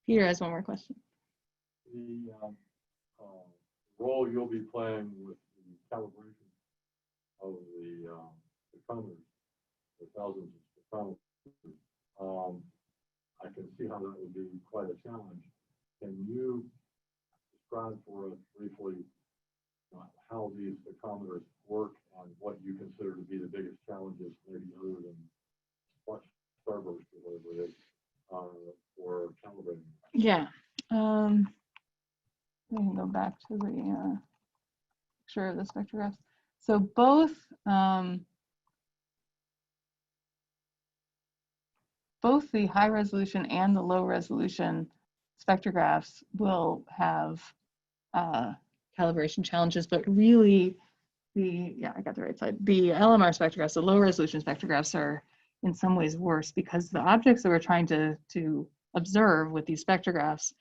Peter has one more question. The role you'll be playing with the calibration of the spectrometers, the thousands of spectrometers, I can see how that would be quite a challenge. Can you describe for us briefly how these spectrometers work and what you consider to be the biggest challenges, maybe other than what starburst or whatever it is, for calibrating? Yeah. We can go back to the picture of the spectrographs. So both the high resolution and the low resolution spectrographs will have calibration challenges, but really I got the right side. The LMR spectrographs, the low resolution spectrographs, are in some ways worse because the objects that we're trying to observe with these spectrographs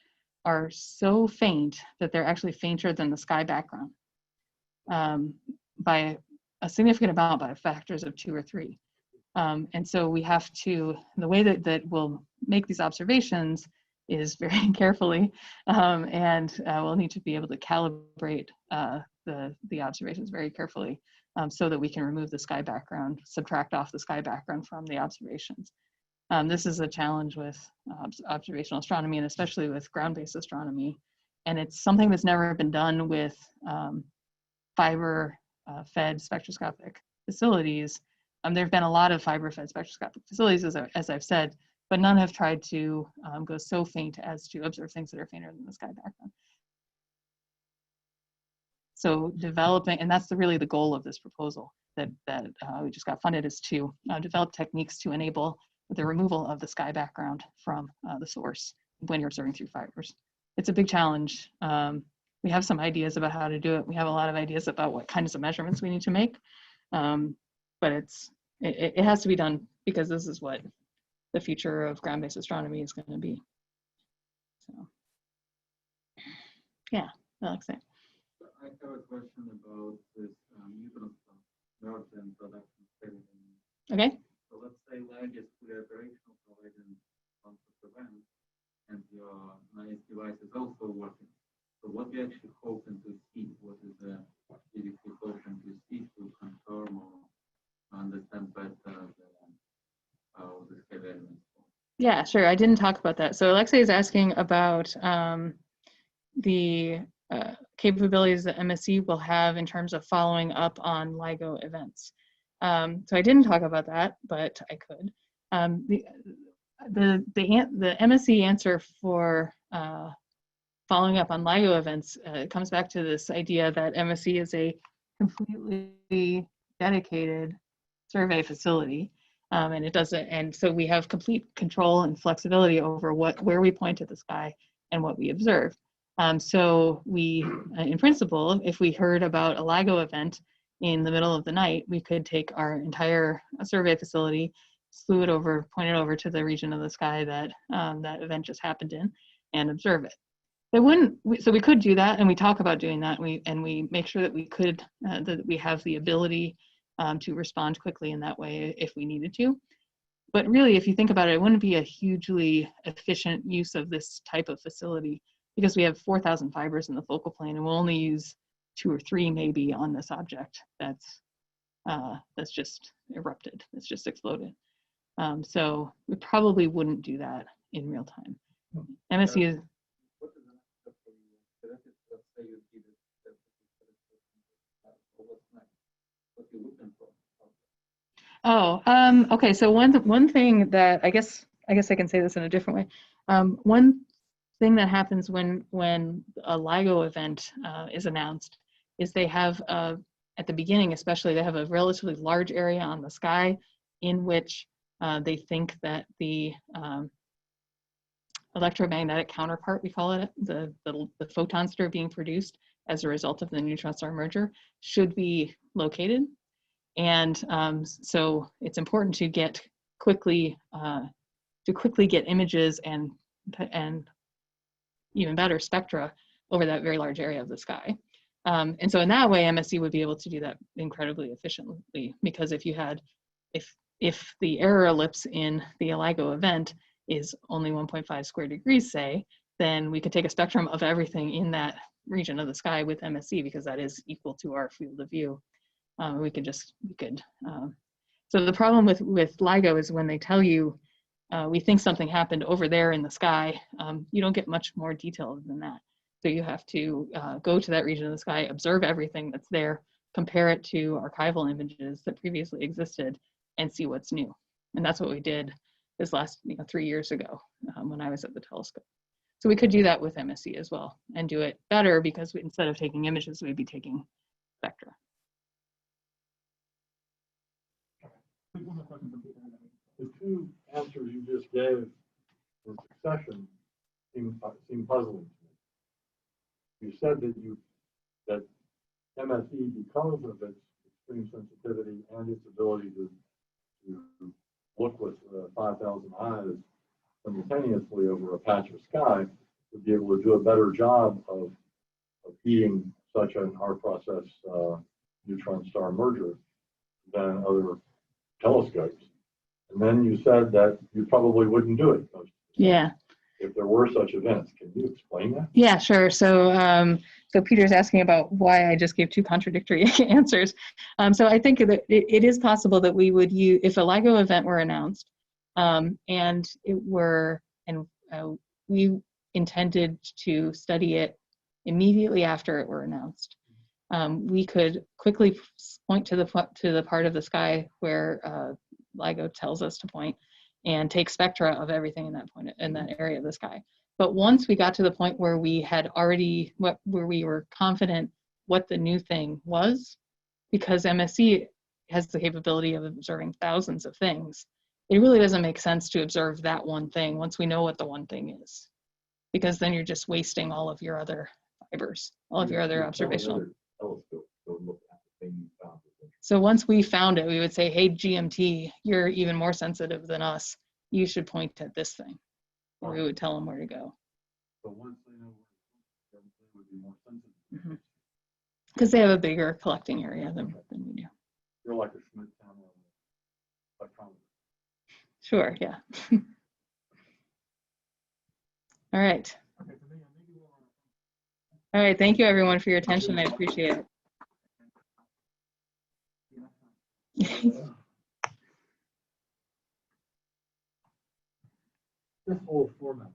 are so faint that they're actually fainter than the sky background by a significant amount, by factors of 2 or 3. And so we have to, the way that we'll make these observations is very carefully, and we'll need to be able to calibrate the observations very carefully so that we can remove the sky background, subtract off the sky background from the observations. This is a challenge with observational astronomy, and especially with ground-based astronomy. And it's something that's never been done with fiber-fed spectroscopic facilities. There have been a lot of fiber-fed spectroscopic facilities, as I've said, but none have tried to go so faint as to observe things that are fainter than the sky background. So developing, and that's really the goal of this proposal that we just got funded, is to develop techniques to enable the removal of the sky background from the source when you're observing through fibers. It's a big challenge. We have some ideas about how to do it. We have a lot of ideas about what kinds of measurements we need to make, but it has to be done because this is what the future of ground-based astronomy is going to be. So, yeah, Alexei. I have a question about this Newton merge and production schedule. Okay. So let's say lag is fully operational, providing lots of events, and your nice device is also working. So what do you actually hoping to see? What is the physics you're hoping to see to confirm or understand better how this elements? Yeah, sure. I didn't talk about that. So Alexei is asking about the capabilities that MSC will have in terms of following up on LIGO events. So I didn't talk about that, but I could. The MSC answer for following up on LIGO events comes back to this idea that MSC is a completely dedicated survey facility, and it doesn't. And so we have complete control and flexibility over where we point at the sky and what we observe. So we, in principle, if we heard about a LIGO event in the middle of the night, we could take our entire survey facility, slew it over, point it over to the region of the sky that that event just happened in, and observe it. It wouldn't. So we could do that, and we talk about doing that. And we make sure that we could that we have the ability to respond quickly in that way if we needed to. but really, if you think about it, it wouldn't be a hugely efficient use of this type of facility because we have 4,000 fibers in the focal plane and we'll only use 2 or 3 maybe on this object that's just erupted, that's just exploded. So we probably wouldn't do that in real time. MSC is, What is the next step for you? Let's say you see this, what's next? What you're looking for? oh, okay. So one thing that I guess I can say this in a different way. One thing that happens when a LIGO event is announced is they have at the beginning, especially, they have a relatively large area on the sky in which they think that the electromagnetic counterpart, we call it, the photons that are being produced as a result of the neutron star merger should be located. And so it's important to get quickly get images and even better spectra over that very large area of the sky. And so in that way, MSC would be able to do that incredibly efficiently, because if the error ellipse in the LIGO event is only 1.5 square degrees, say, then we could take a spectrum of everything in that region of the sky with MSC, because that is equal to our field of view. So the problem with LIGO is when they tell you, we think something happened over there in the sky, you don't get much more detail than that. So you have to go to that region of the sky, observe everything that's there, compare it to archival images that previously existed, and see what's new. And that's what we did this last 3 years ago when I was at the telescope. So we could do that with MSC as well and do it better, because instead of taking images, we'd be taking spectra. The two answers you just gave in succession seem puzzling to me. You said that MSE, because of its extreme sensitivity and its ability to look with 5,000 eyes simultaneously over a patch of sky, would be able to do a better job of heating such an R-process neutron star merger than other telescopes. And then you said that you probably wouldn't do it Yeah. if there were such events. Can you explain that? Yeah, sure. So Peter's asking about why I just gave 2 contradictory answers. So I think that it is possible that we would use, if a LIGO event were announced, we intended to study it immediately after it were announced. We could quickly point to the part of the sky where LIGO tells us to point, and take spectra of everything in that area of the sky. But once we got to the point where we had already, where we were confident what the new thing was, because MSC has the capability of observing thousands of things, it really doesn't make sense to observe that one thing once we know what the one thing is, because then you're just wasting all of your other fibers, all of your other observational. So once we found it, we would say, hey, GMT, you're even more sensitive than us. You should point at this thing. And we would tell them where to go. So once they know where they would be more sensitive. Because they have a bigger collecting area than we do. You're like a Schmidt camera spectrometer. Sure, yeah. All right. All right, thank you everyone for your attention. I appreciate it. This whole format